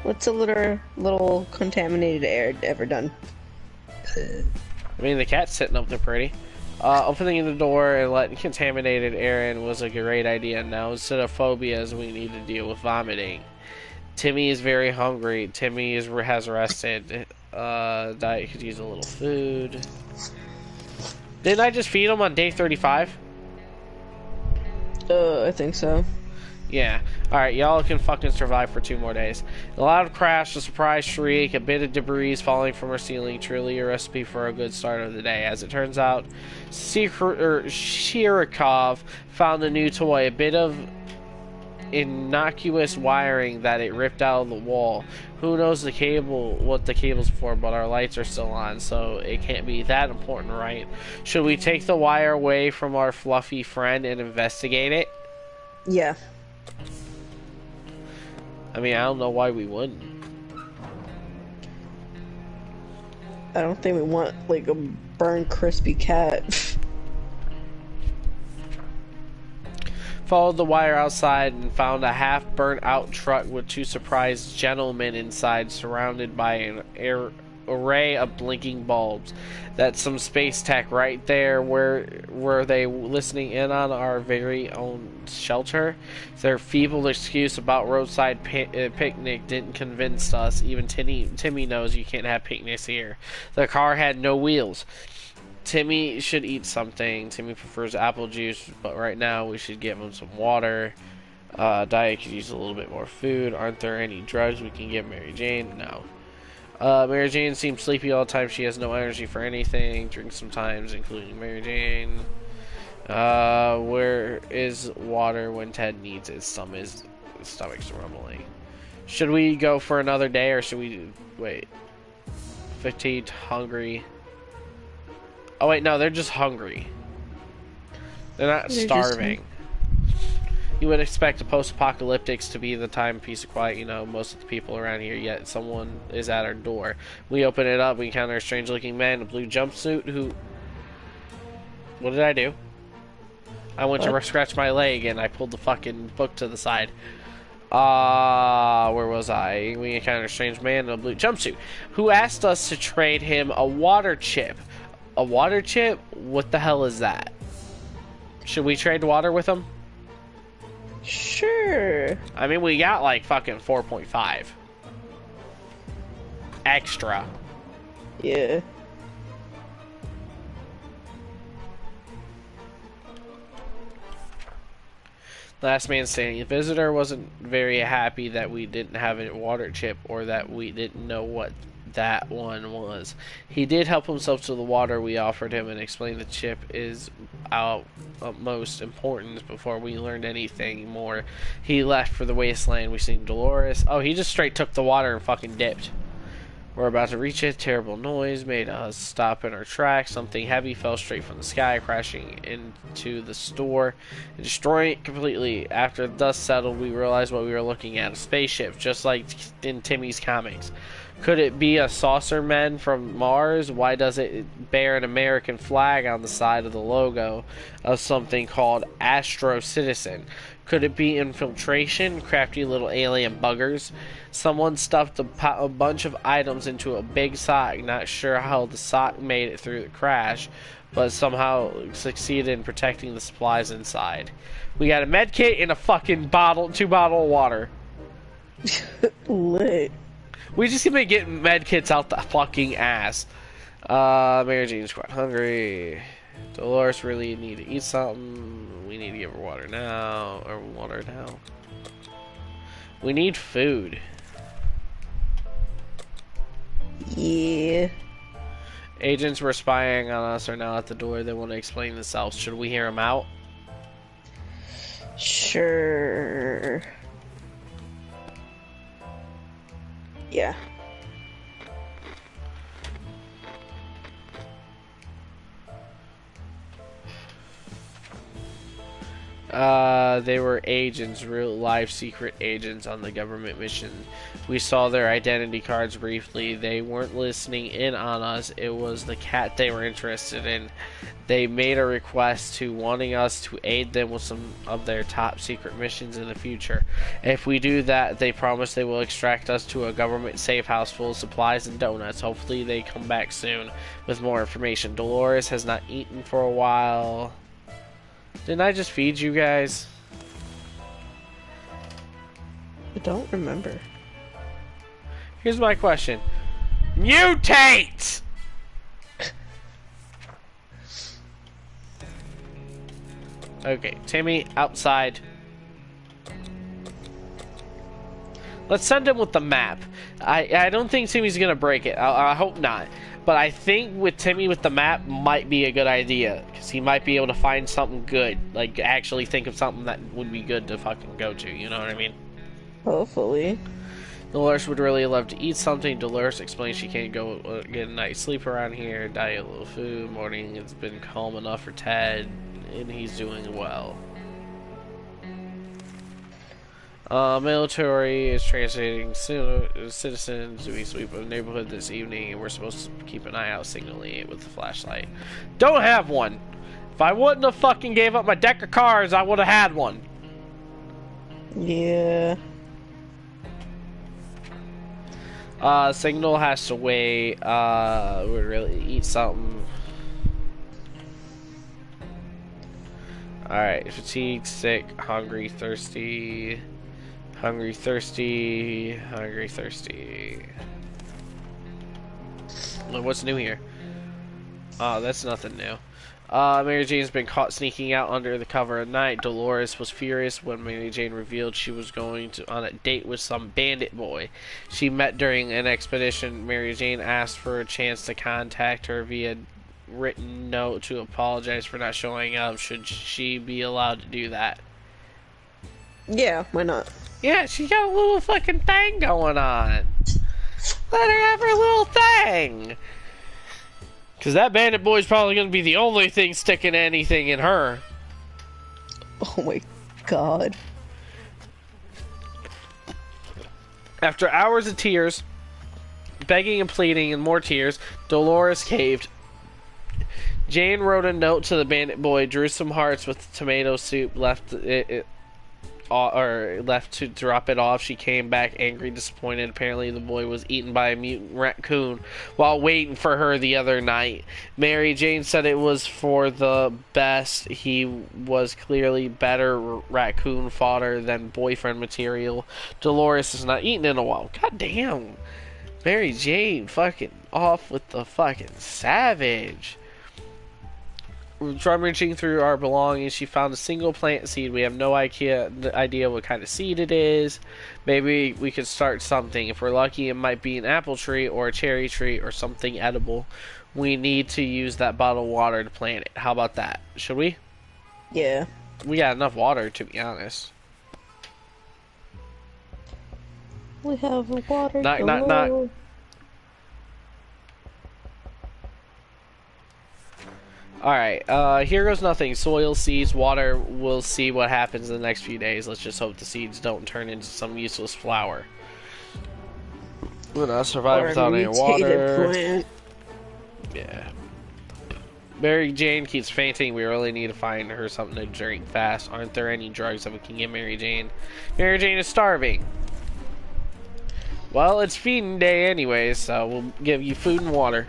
What's a little contaminated air ever done? I mean, the cat's sitting up there pretty. Opening the door and letting contaminated air in was a great idea. Now, instead of phobias, we need to deal with vomiting. Timmy is very hungry. Timmy has rested. Diet could use a little food. Didn't I just feed him on day 35? I think so. Yeah. Alright, y'all can fucking survive for 2 more days. A loud crash, a surprise shriek, a bit of debris falling from our ceiling. Truly a recipe for a good start of the day. As it turns out, Shirikov found a new toy. A bit of innocuous wiring that it ripped out of the wall. Who knows what the cable's for, but our lights are still on, so it can't be that important, right? Should we take the wire away from our fluffy friend and investigate it? Yeah. I mean, I don't know why we wouldn't. I don't think we want, like, a burned, crispy cat. Followed the wire outside and found a half-burnt-out truck with 2 surprised gentlemen inside, surrounded by an array of blinking bulbs. That's some space tech right there. Where were they listening in on our very own shelter? Their feeble excuse about roadside picnic didn't convince us. Even Timmy knows you can't have picnics here. The car had no wheels. Timmy should eat something. Timmy prefers apple juice, but right now we should give him some water. Diet could use a little bit more food. Aren't there any drugs we can give Mary Jane? No. Mary Jane seems sleepy all the time. She has no energy for anything. Drinks sometimes, including Mary Jane. Where is water when Ted needs it? His stomach's rumbling. Should we go for another day, or should we wait? Fatigued, hungry. Oh wait, no, they're just hungry. They're not starving. You would expect the post-apocalyptics to be the time of peace and quiet, you know, most of the people around here, yet someone is at our door. We open it up, we encounter a strange-looking man in a blue jumpsuit who... What did I do? I went to scratch my leg and I pulled the fucking book to the side. Where was I? We encountered a strange man in a blue jumpsuit who asked us to trade him a water chip. A water chip? What the hell is that? Should we trade water with him? Sure. I mean, we got like fucking 4.5 extra. Yeah. Last man standing. The visitor wasn't very happy that we didn't have a water chip or that we didn't know what that one was. He did help himself to the water we offered him and explained the chip is our utmost importance before we learned anything more. He left for the wasteland. We seen Dolores. Oh, he just straight took the water and fucking dipped. We're about to reach it. Terrible noise made us stop in our tracks. Something heavy fell straight from the sky, crashing into the store and destroying it completely. After the dust settled, we realized what we were looking at. A spaceship, just like in Timmy's comics. Could it be a saucer man from Mars? Why does it bear an American flag on the side of the logo of something called Astro Citizen? Could it be infiltration? Crafty little alien buggers. Someone stuffed a bunch of items into a big sock. Not sure how the sock made it through the crash, but somehow succeeded in protecting the supplies inside. We got a med kit and a fucking bottle, 2 bottles of water. Lit. We just gonna get med kits out the fucking ass. Mary Jane's quite hungry. Dolores really need to eat something. We need to give her water now. Or water now. We need food. Yeah. Agents were spying on us are now at the door. They want to explain themselves. Should we hear them out? Sure. Yeah. They were agents, real life secret agents on the government mission. We saw their identity cards briefly. They weren't listening in on us. It was the cat they were interested in. They made a request to wanting us to aid them with some of their top secret missions in the future. If we do that, they promise they will extract us to a government safe house full of supplies and donuts. Hopefully they come back soon with more information. Dolores has not eaten for a while. Didn't I just feed you guys? I don't remember. Here's my question. Mutate! Okay, Timmy, outside. Let's send him with the map. I don't think Timmy's gonna break it. I hope not. But I think with Timmy with the map might be a good idea. Because he might be able to find something good. Like, actually think of something that would be good to fucking go to. You know what I mean? Hopefully. Dolores would really love to eat something. Dolores explains she can't go get a night's sleep around here. Diet a little food. Morning has been calm enough for Ted. And he's doing well. Military is translating citizens. We sweep a neighborhood this evening, and we're supposed to keep an eye out signaling it with a flashlight. Don't have one! If I wouldn't have fucking gave up my deck of cards, I would have had one. Yeah. Signal has to wait. We really eat something. Alright, fatigue, sick, hungry, thirsty. Hungry, thirsty. Hungry, thirsty. What's new here? Oh, that's nothing new. Mary Jane's been caught sneaking out under the cover of night. Dolores was furious when Mary Jane revealed she was going on a date with some bandit boy she met during an expedition. Mary Jane asked for a chance to contact her via written note to apologize for not showing up. Should she be allowed to do that? Yeah, why not? Yeah, she got a little fucking thing going on. Let her have her little thing. Because that bandit boy's probably going to be the only thing sticking anything in her. Oh my god. After hours of tears, begging and pleading, and more tears, Dolores caved. Jane wrote a note to the bandit boy, drew some hearts with tomato soup, left to drop it off. She came back angry, disappointed. Apparently the boy was eaten by a mutant raccoon while waiting for her the other night. Mary Jane said it was for the best. He was clearly better raccoon fodder than boyfriend material. Dolores has not eaten in a while. God damn. Mary Jane fucking off with the fucking savage. Rummaging through our belongings, she found a single plant seed. We have no idea what kind of seed it is. Maybe we could start something. If we're lucky, it might be an apple tree or a cherry tree or something edible. We need to use that bottle of water to plant it. How about that? Should we? Yeah. We got enough water, to be honest. We have water. Knock. Alright, here goes nothing. Soil, seeds, water. We'll see what happens in the next few days. Let's just hope the seeds don't turn into some useless flower. We'll not survive without any water. Plant. Yeah. Mary Jane keeps fainting. We really need to find her something to drink fast. Aren't there any drugs that we can give Mary Jane? Mary Jane is starving. Well, it's feeding day anyway, so we'll give you food and water.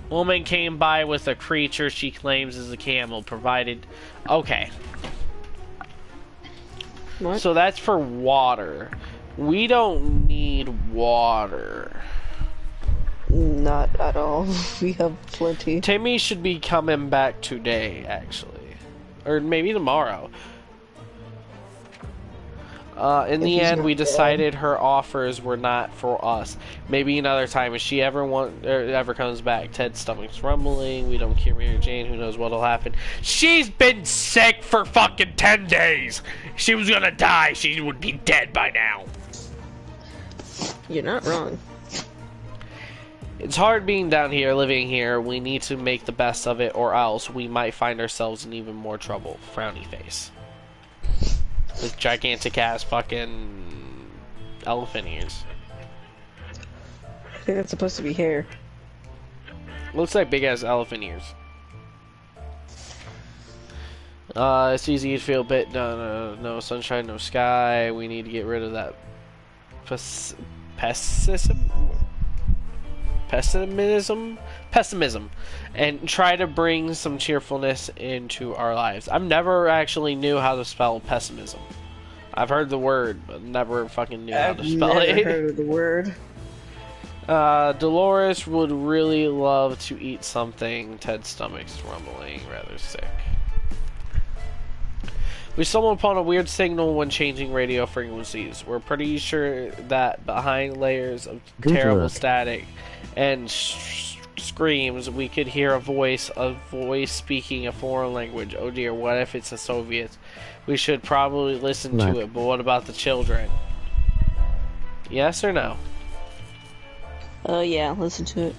Woman came by with a creature she claims is a camel. Provided... Okay. What? So that's for water. We don't need water. Not at all. We have plenty. Timmy should be coming back today, actually. Or maybe tomorrow. In the end, we decided her offers were not for us. Maybe another time if she ever comes back. Ted's stomach's rumbling. We don't care, Mary Jane. Who knows what'll happen? She's been sick for fucking 10 days. She was gonna die. She would be dead by now. You're not wrong. It's hard being down here, living here. We need to make the best of it, or else we might find ourselves in even more trouble. Frowny face. With gigantic ass fucking elephant ears. I think that's supposed to be hair. Looks like big ass elephant ears. It's easy to feel a bit. No sunshine, no sky. We need to get rid of that pessimism, and try to bring some cheerfulness into our lives. I've never actually knew how to spell pessimism. I've heard the word, but never fucking knew how to spell it. I've never heard of the word. Dolores would really love to eat something. Ted's stomach's rumbling, rather sick. We stumbled upon a weird signal when changing radio frequencies. We're pretty sure that behind layers of terrible static and screams, we could hear a voice speaking a foreign language. Oh dear, what if it's the Soviets? We should probably listen to it, but what about the children? Yes or no? Oh yeah, listen to it.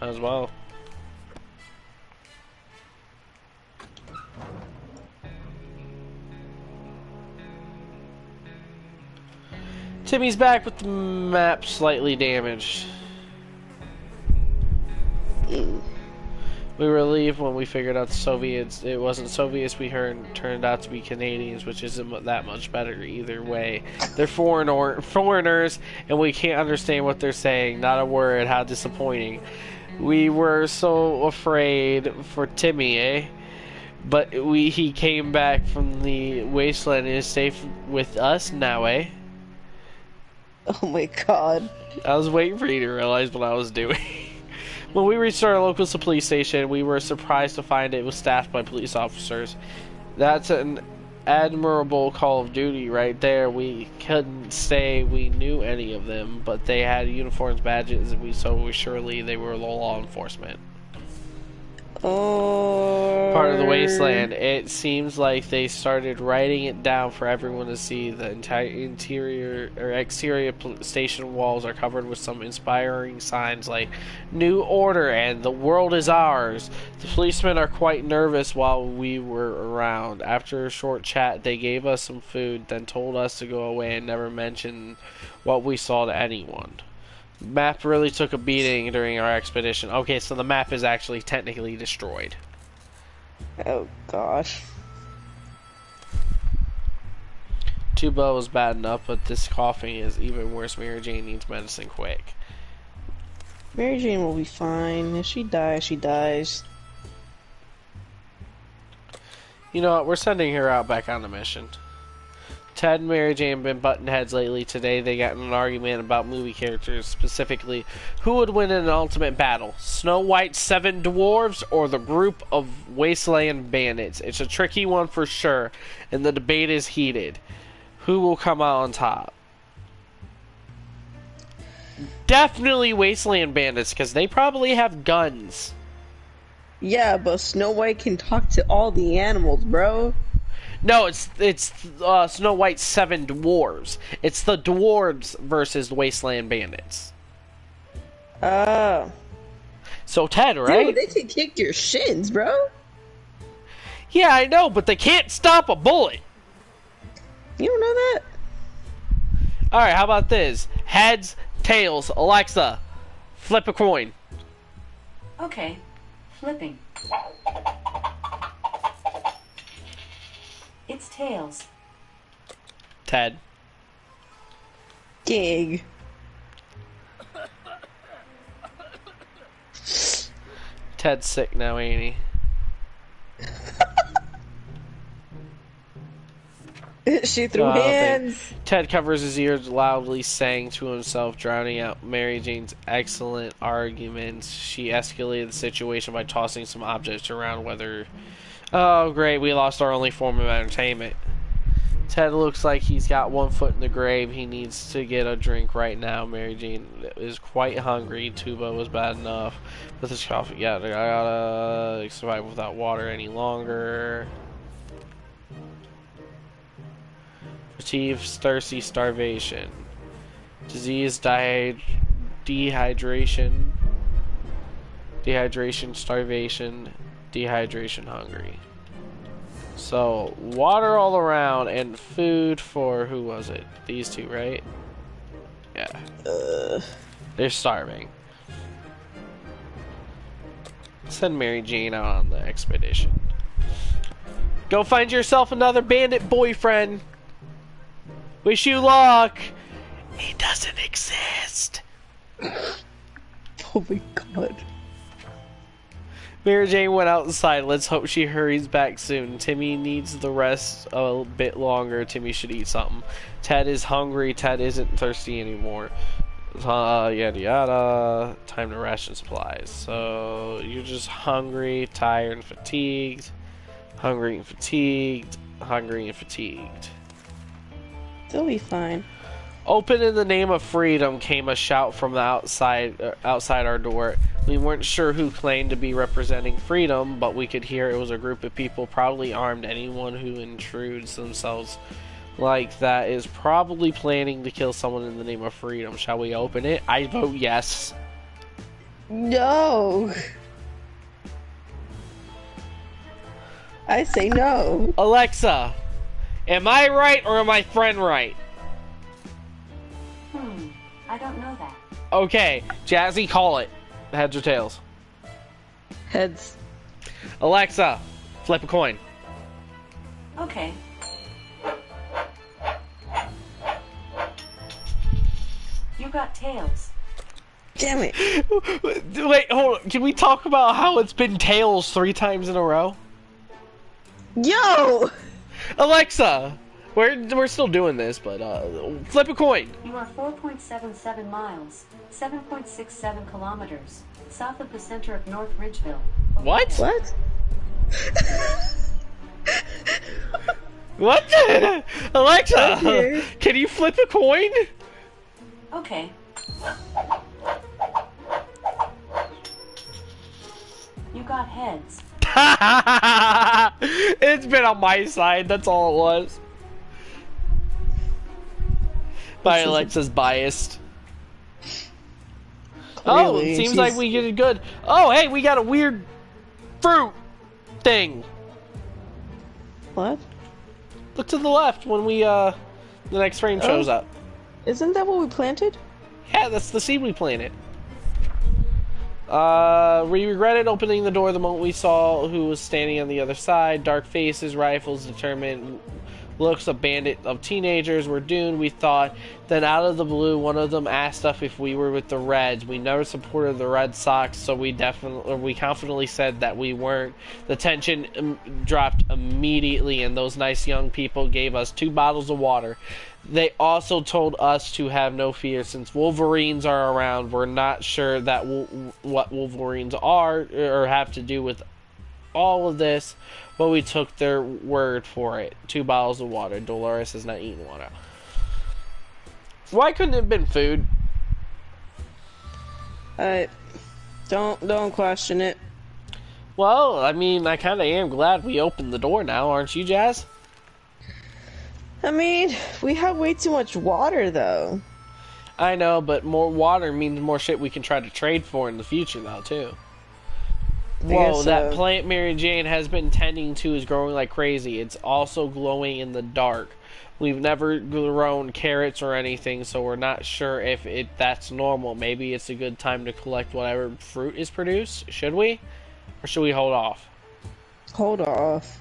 As well. Timmy's back with the map slightly damaged. We We were relieved when we figured out the Soviets. It wasn't Soviets we heard, turned out to be Canadians, which isn't that much better either way. They're foreigners, and we can't understand what they're saying. Not a word. How disappointing. We were so afraid for Timmy, eh? But he came back from the wasteland and is safe with us now, eh? Oh my god. I was waiting for you to realize what I was doing. When we reached our local police station, we were surprised to find it was staffed by police officers. That's an admirable call of duty right there. We couldn't say we knew any of them, but they had uniforms, badges, and surely they were law enforcement. Part of the wasteland. It seems like they started writing it down for everyone to see. The entire interior or exterior station walls are covered with some inspiring signs like "New Order" and "The world is ours." The policemen are quite nervous while we were around. After a short chat, they gave us some food, then told us to go away and never mention what we saw to anyone. Map really took a beating during our expedition. Okay, so the map is actually technically destroyed. Oh gosh. Tuba was bad enough, but this coughing is even worse. Mary Jane needs medicine quick. Mary Jane will be fine. If she dies, she dies. You know what? We're sending her out back on the mission. Ted and Mary Jane have been butting heads lately. Today they got in an argument about movie characters, specifically who would win in an ultimate battle, Snow White's 7 dwarves or the group of wasteland bandits. It's a tricky one for sure, and the debate is heated. Who will come out on top? Definitely wasteland bandits, because they probably have guns. Yeah, but Snow White can talk to all the animals, bro. No, it's Snow White's 7 dwarves. It's the dwarves versus the wasteland bandits. So Ted, right? Dude, they can kick your shins, bro. Yeah, I know, but they can't stop a bullet. You don't know that? Alright, how about this? Heads, tails, Alexa, flip a coin. Okay. Flipping. It's tails. Ted. Gig. Ted's sick now, ain't he? She threw hands. Ted covers his ears loudly, saying to himself, drowning out Mary Jane's excellent arguments. She escalated the situation by tossing some objects around, whether... Oh, great, we lost our only form of entertainment. Ted looks like he's got one foot in the grave. He needs to get a drink right now. Mary Jane is quite hungry. Tuba was bad enough. With his coffee, yeah, I gotta survive without water any longer. Fatigue, thirsty, starvation. Disease, dehydration. Dehydration, starvation. Dehydration, hungry. So, water all around and food for, who was it? These two, right? Yeah. They're starving. Send Mary Jane out on the expedition. Go find yourself another bandit boyfriend. Wish you luck. He doesn't exist. Oh my god. Mary Jane went outside. Let's hope she hurries back soon. Timmy needs the rest a bit longer. Timmy should eat something. Ted is hungry. Ted isn't thirsty anymore. Yada yada. Time to ration supplies. So you're just hungry, tired, and fatigued. Hungry and fatigued. Hungry and fatigued. They'll be fine. Open in the name of freedom, came a shout from the outside our door. We weren't sure who claimed to be representing freedom, but we could hear it was a group of people, probably armed. Anyone who intrudes themselves like that is probably planning to kill someone in the name of freedom. Shall we open it? I vote yes. No. I say no. Alexa, am I right or am my friend right? I don't know that. Okay, Jazzy, call it. Heads or tails? Heads. Alexa, flip a coin. Okay. You got tails. Damn it. Wait, hold on. Can we talk about how it's been tails 3 times in a row? Yo! Alexa, we're still doing this, but flip a coin. You are 4.77 miles, 7.67 kilometers, south of the center of North Ridgeville. What? What? What? Alexa, Okay. can you flip a coin? Okay. You got heads. It's been on my side, that's all it was. My Alexa's biased. Oh, Clearly, it seems she's- like we did good. Oh, hey, we got a weird fruit thing. What? Look to the left when we, the next frame shows up. Isn't that what we planted? Yeah, that's the seed we planted. We regretted opening the door the moment we saw who was standing on the other side. Dark faces, rifles, determined looks of teenagers were doomed, we thought. Then out of the blue, one of them asked us if we were with the Reds. We never supported the Red Sox, so we confidently said that we weren't. The tension dropped immediately, and those nice young people gave us 2 bottles of water. They also told us to have no fear since Wolverines are around. We're not sure that what Wolverines are or have to do with all of this, but we took their word for it. 2 bottles of water. Dolores has not eaten water. Why couldn't it have been food? Don't question it. Well, I mean, I kind of am glad we opened the door now, aren't you, Jazz? I mean, we have way too much water, though. I know, but more water means more shit we can try to trade for in the future, though, too. Whoa, that plant Mary Jane has been tending to is growing like crazy. It's also glowing in the dark. We've never grown carrots or anything, so we're not sure if that's normal. Maybe it's a good time to collect whatever fruit is produced. Should we? Or should we hold off? Hold off.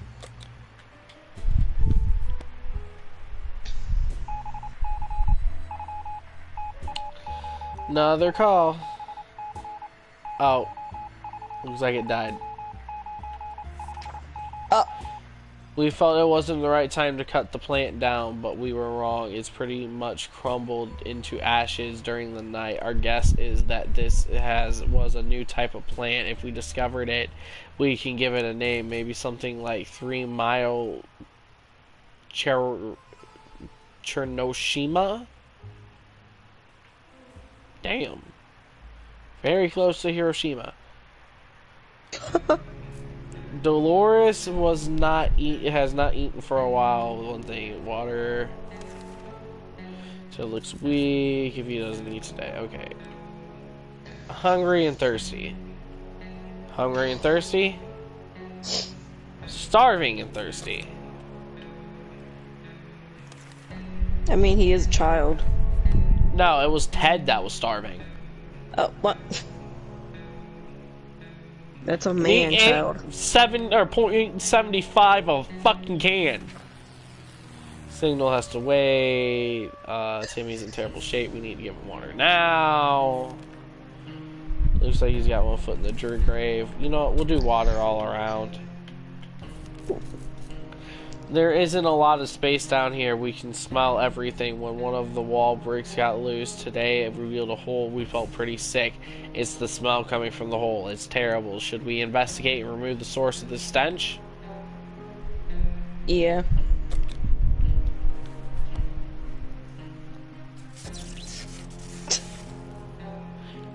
Another call. Oh. Looks like it died. Oh. We felt it wasn't the right time to cut the plant down, but we were wrong. It's pretty much crumbled into ashes during the night. Our guess is that this was a new type of plant. If we discovered it, we can give it a name. Maybe something like 3 Mile Chernoshima? Damn. Very close to Hiroshima. Dolores has not eaten for a while. One thing, water. So it looks weak if he doesn't eat today. Okay. Hungry and thirsty. Hungry and thirsty. Starving and thirsty. I mean, he is a child. No, it was Ted that was starving. Oh, what? That's a man child. 0.75 a fucking can. Signal has to wait. Timmy's in terrible shape. We need to give him water now. Looks like he's got 1 foot in the grave. You know what? We'll do water all around. There isn't a lot of space down here. We can smell everything. When one of the wall bricks got loose today, it revealed a hole. We felt pretty sick. It's the smell coming from the hole. It's terrible. Should we investigate and remove the source of the stench? Yeah.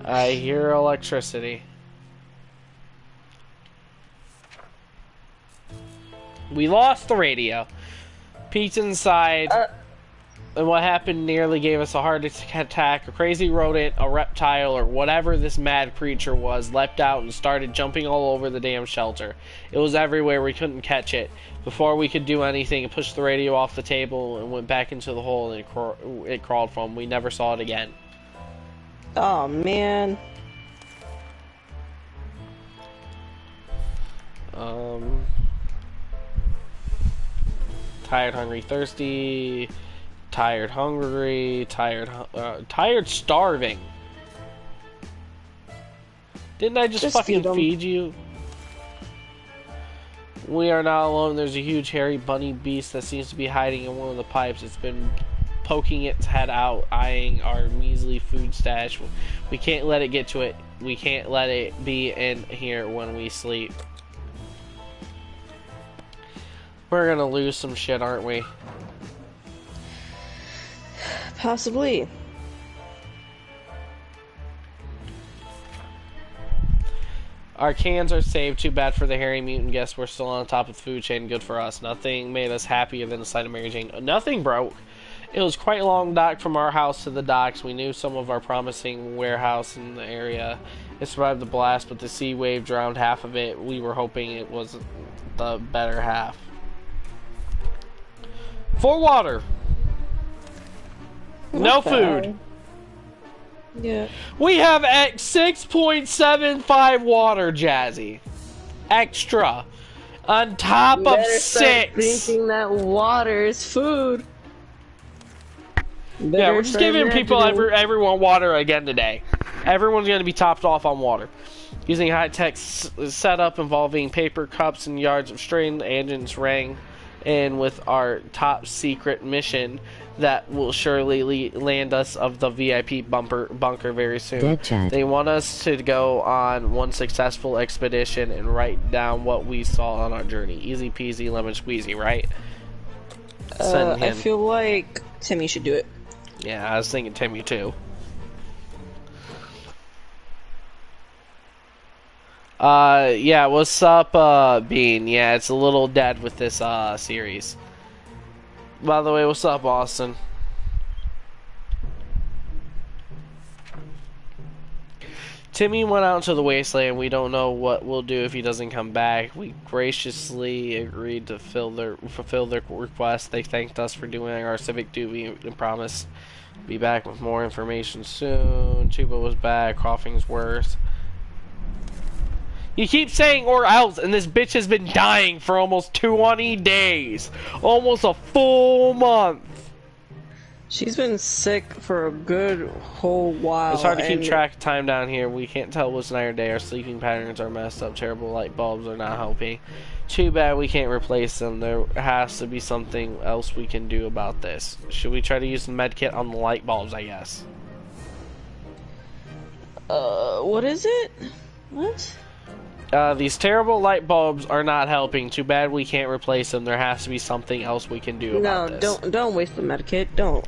I hear electricity. We lost the radio. Pete's inside. And what happened nearly gave us a heart attack. A crazy rodent, a reptile, or whatever this mad creature was, leapt out and started jumping all over the damn shelter. It was everywhere. We couldn't catch it. Before we could do anything, it pushed the radio off the table and went back into the hole it crawled from. We never saw it again. Oh, man. Tired, hungry, thirsty. Tired, hungry. Tired, starving. Didn't I just fucking feed you? We are not alone. There's a huge hairy bunny beast that seems to be hiding in one of the pipes. It's been poking its head out, eyeing our measly food stash. We can't let it get to it. We can't let it be in here when we sleep. We're gonna lose some shit, aren't we? Possibly. Our cans are saved. Too bad for the hairy mutant. Guess we're still on top of the food chain. Good for us. Nothing made us happier than the sight of Mary Jane. Nothing broke. It was quite a long dock from our house to the docks. We knew some of our promising warehouse in the area. It survived the blast, but the sea wave drowned half of it. We were hoping it was the better half. For water. No food. Yeah. We have at 6.75 water, Jazzy. Extra. On top of 6. Drinking that water is food. Yeah, we're just giving people, everyone water again today. Everyone's going to be topped off on water. Using high-tech setup involving paper cups and yards of string, the engines rang in with our top-secret mission that will surely land us of the VIP bunker very soon. They want us to go on one successful expedition and write down what we saw on our journey. Easy peasy, lemon squeezy, right? I feel like Timmy should do it. Yeah, I was thinking Timmy too. Yeah, what's up, Bean? Yeah, it's a little dead with this, series. By the way, what's up, Austin? Timmy went out into the wasteland. We don't know what we'll do if he doesn't come back. We graciously agreed to fulfill their request. They thanked us for doing our civic duty and promised to be back with more information soon. Chuba was back. Coughing's worse. You keep saying or else, and this bitch has been dying for almost 20 days. Almost a full month. She's been sick for a good whole while. It's hard to keep track of time down here. We can't tell what's night or day. Our sleeping patterns are messed up. Terrible light bulbs are not helping. Too bad we can't replace them. There has to be something else we can do about this. Should we try to use the med kit on the light bulbs, I guess? What is it? What? These terrible light bulbs are not helping. Too bad we can't replace them. There has to be something else we can do about this. No, don't waste the medikit. Don't.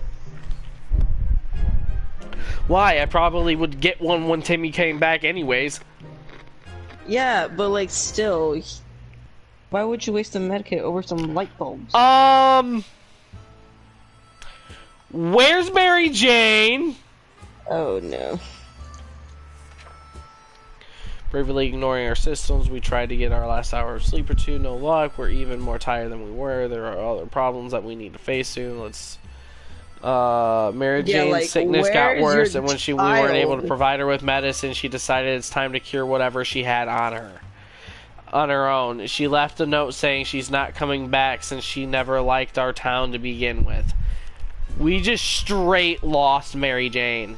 Why? I probably would get one when Timmy came back anyways. Yeah, but like still, why would you waste the medikit over some light bulbs? Where's Mary Jane? Oh no. Bravely ignoring our systems, we tried to get our last hour of sleep or two. No luck. We're even more tired than we were. There are other problems that we need to face soon. Let's. Mary Jane's sickness got worse, and when we weren't able to provide her with medicine, she decided it's time to cure whatever she had on her own. She left a note saying she's not coming back since she never liked our town to begin with. We just straight lost Mary Jane.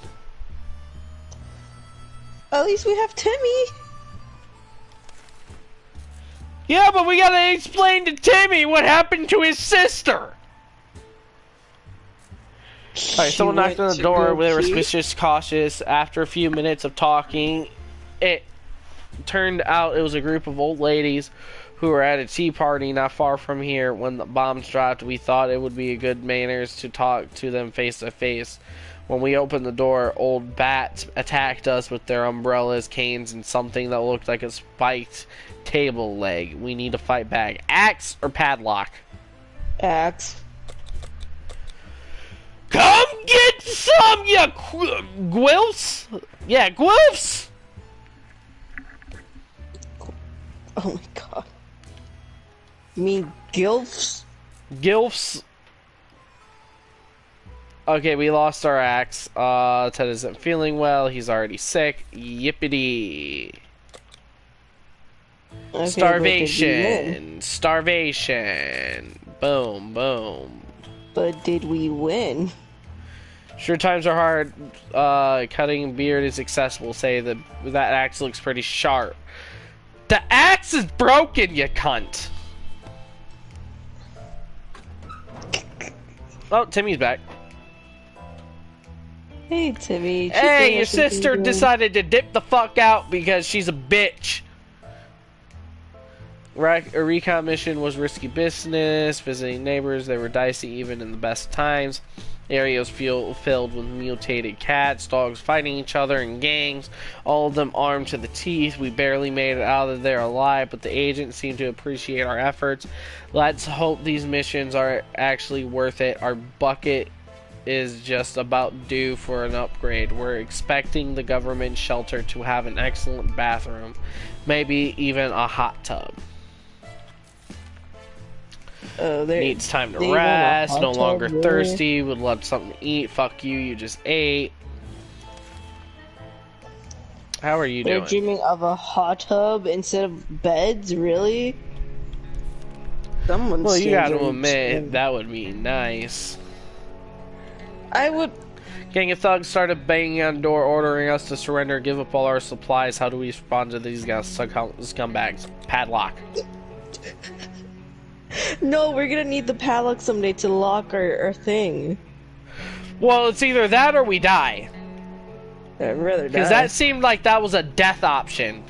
At least we have Timmy. Yeah, but we gotta explain to Timmy what happened to his sister. Alright, someone knocked on the door. They were suspicious, cautious. After a few minutes of talking, it turned out it was a group of old ladies who were at a tea party not far from here. When the bombs dropped, we thought it would be good manners to talk to them face to face. When we opened the door, old bats attacked us with their umbrellas, canes, and something that looked like a spiked table leg. We need to fight back. Axe or padlock? Axe. Come get some, you gwilfs! Yeah, gwilfs! Oh my god. You mean gilfs? Gilfs. Okay, we lost our axe. Ted isn't feeling well. He's already sick. Yippity. Okay, but did we win? Starvation. Boom, boom. But did we win? Sure, times are hard. Cutting beard is accessible. Say that axe looks pretty sharp. The axe is broken, you cunt. Oh, Timmy's back. Hey, Timmy. Hey, your sister decided to dip the fuck out because she's a bitch. A recon mission was risky business. Visiting neighbors, they were dicey even in the best times. The area was filled with mutated cats, dogs fighting each other in gangs, all of them armed to the teeth. We barely made it out of there alive, but the agents seem to appreciate our efforts. Let's hope these missions are actually worth it. Our bucket is just about due for an upgrade. We're expecting the government shelter to have an excellent bathroom, maybe even a hot tub. Needs time to rest, no longer thirsty, would love something to eat. Fuck you, you just ate. How are you doing? They're dreaming of a hot tub instead of beds, really? Well, you gotta admit, that would be nice. I would... Gang of thugs started banging on the door, ordering us to surrender, give up all our supplies. How do we respond to these guys, scumbags? Padlock. No, we're gonna need the padlock someday to lock our thing. Well, it's either that or we die. I'd rather die. Because that seemed like that was a death option.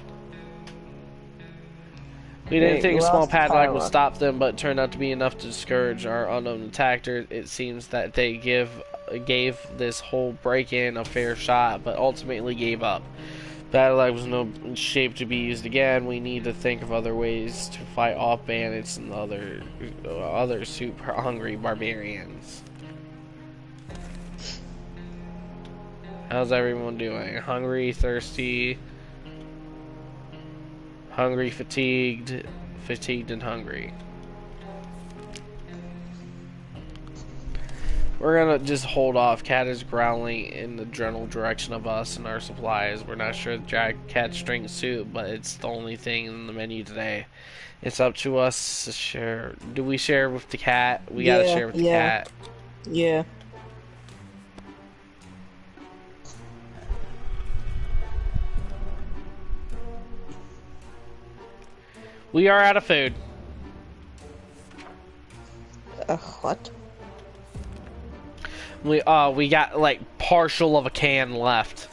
We didn't think a small padlock would stop them, but it turned out to be enough to discourage our unknown attacker. It seems that they gave this whole break-in a fair shot, but ultimately gave up. Padlock was no shape to be used again. We need to think of other ways to fight off bandits and other super hungry barbarians. How's everyone doing? Hungry, thirsty, fatigued, and hungry. We're gonna just hold off. Cat is growling in the general direction of us and our supplies. We're not sure the cat's drink soup, but it's the only thing in the menu today. It's up to us to share. Do we share with the cat? We gotta share with the cat. Yeah. We are out of food. What? We got like partial of a can left.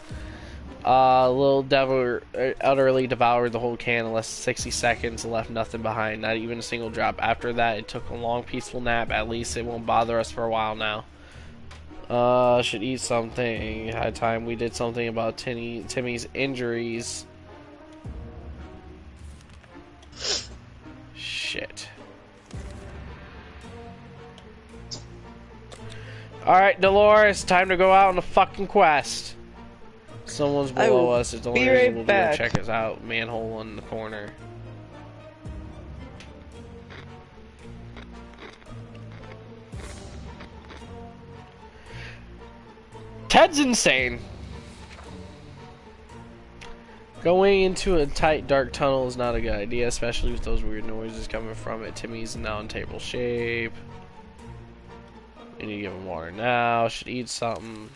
Little devil utterly devoured the whole can in less than 60 seconds and left nothing behind, not even a single drop. After that, it took a long, peaceful nap. At least it won't bother us for a while now. Should eat something. High time we did something about Timmy's injuries. Shit. Alright, Dolores, time to go out on a fucking quest. Someone's below us. It's the only reason we'll go check us out. Manhole in the corner. Ted's insane. Going into a tight, dark tunnel is not a good idea, especially with those weird noises coming from it. Timmy's now in table shape. We need to give him water now. Should eat something.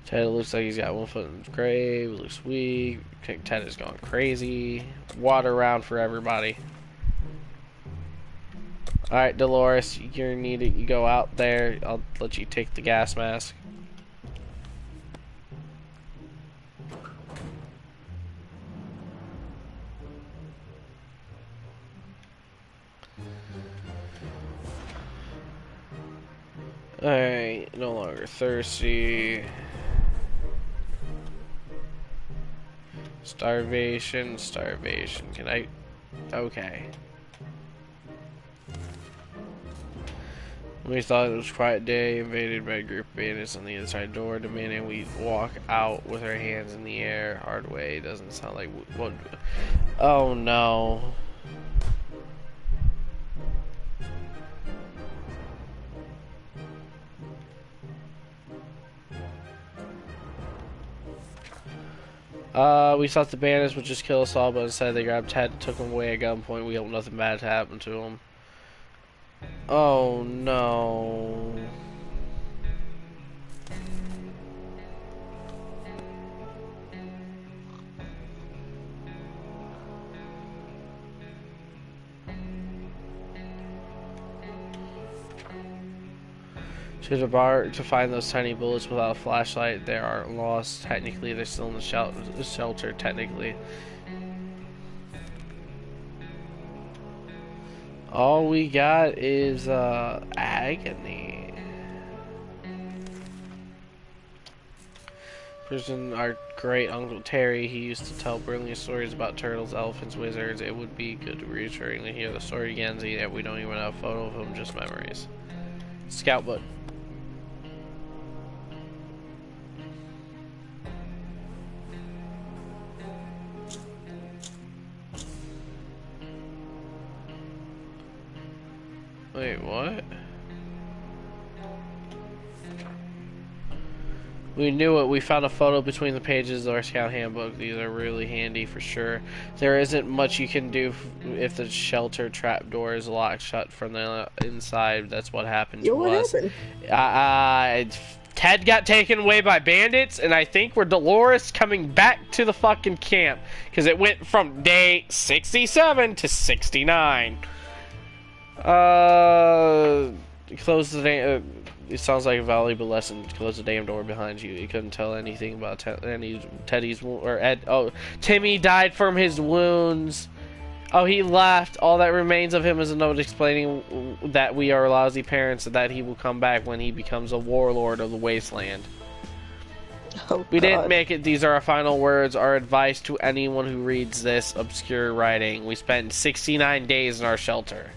Ted looks like he's got one foot in the grave. Looks weak. Ted is going crazy. Water around for everybody. Alright, Dolores, you're needed. You go out there. I'll let you take the gas mask. Alright, no longer thirsty. Starvation. Can I? Okay. We thought it was a quiet day, invaded by a group of bandits on the inside door, demanding we walk out with our hands in the air. Hard way, doesn't sound like what. Oh no. We thought the bandits would just kill us all, but instead they grabbed Ted and took him away at gunpoint. We hope nothing bad happened to him. Oh no. To the bar to find those tiny bullets without a flashlight, they are lost. Technically, they're still in the shelter. Technically, all we got is agony. Prison, our great Uncle Terry, he used to tell brilliant stories about turtles, elephants, wizards. It would be good to reassuring to hear the story again. See that we don't even have a photo of him, just memories. Scout book. Wait, what? We knew it. We found a photo between the pages of our scout handbook. These are really handy for sure. There isn't much you can do if the shelter trap door is locked shut from the inside. That's what happened to us. What happened? Ted got taken away by bandits, and I think we're Dolores coming back to the fucking camp because it went from day 67 to 69. Close the damn. It sounds like a valuable lesson. Close the damn door behind you. He couldn't tell anything about Teddy's or Ed. Oh, Timmy died from his wounds. Oh, he left. All that remains of him is a note explaining that we are lousy parents and that he will come back when he becomes a warlord of the wasteland. Oh, we didn't make it. These are our final words. Our advice to anyone who reads this obscure writing. We spent 69 days in our shelter.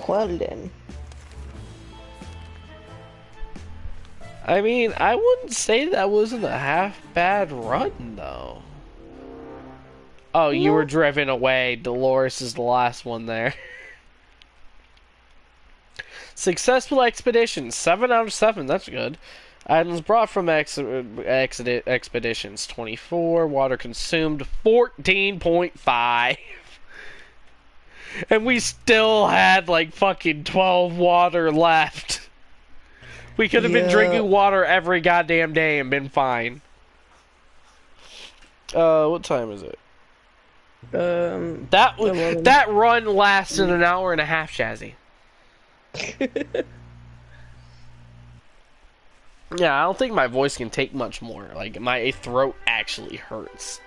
Well then. I mean, I wouldn't say that wasn't a half bad run, though. Oh, you were driven away. Dolores is the last one there. Successful expedition. 7 out of 7. That's good. Items brought from expeditions. 24. Water consumed. 14.5. And we still had like fucking 12 water left. We could have been drinking water every goddamn day and been fine. What time is it? That run lasted an hour and a half, Jazzy. Yeah, I don't think my voice can take much more. Like, my throat actually hurts.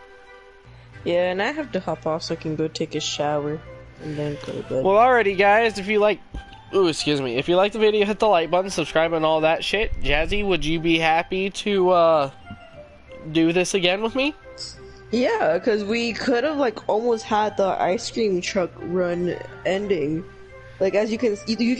Yeah, and I have to hop off so I can go take a shower. And then go to bed. Well, alrighty, guys. If you like, if you like the video, hit the like button, subscribe, and all that shit. Jazzy, would you be happy to do this again with me? Yeah, because we could have like almost had the ice cream truck run ending. Like as you can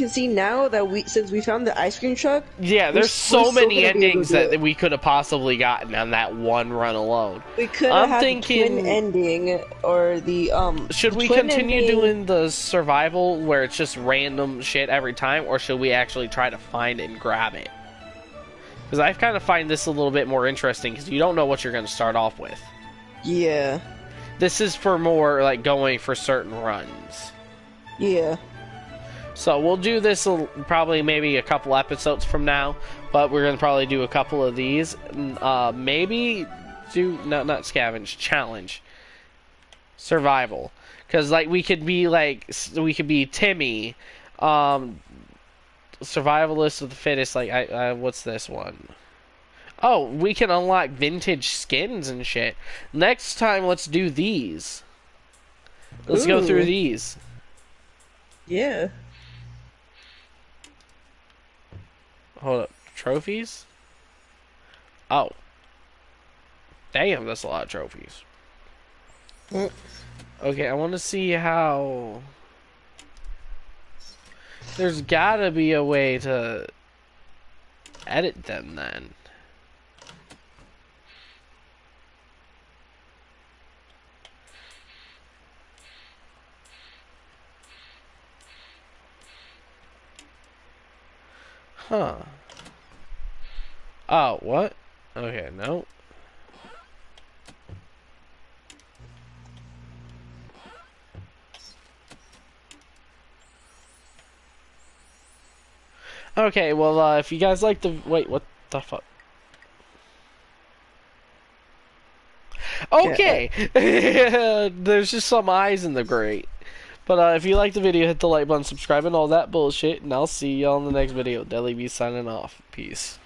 see now that since we found the ice cream truck. Yeah, there's so many endings that we could have possibly gotten on that one run alone. We could have had the twin ending or the Should we continue doing the survival where it's just random shit every time, or should we actually try to find it and grab it? Because I kind of find this a little bit more interesting because you don't know what you're going to start off with. Yeah. This is for more like going for certain runs. Yeah. So we'll do this probably maybe a couple episodes from now, but we're gonna probably do a couple of these. Maybe do not scavenge, challenge, survival, because like we could be Timmy, survivalist of the fittest. Like what's this one? Oh, we can unlock vintage skins and shit. Next time, let's do these. Let's go through these. Yeah. Hold up. Trophies? Oh. Damn, that's a lot of trophies. Okay, I want to see how... There's gotta be a way to edit them then. Huh. Oh, what? Okay, no. Okay, well, if you guys like the... Wait, what the fuck? Okay! There's just some eyes in the grate. But if you like the video, hit the like button, subscribe, and all that bullshit. And I'll see y'all in the next video. Deli B signing off. Peace.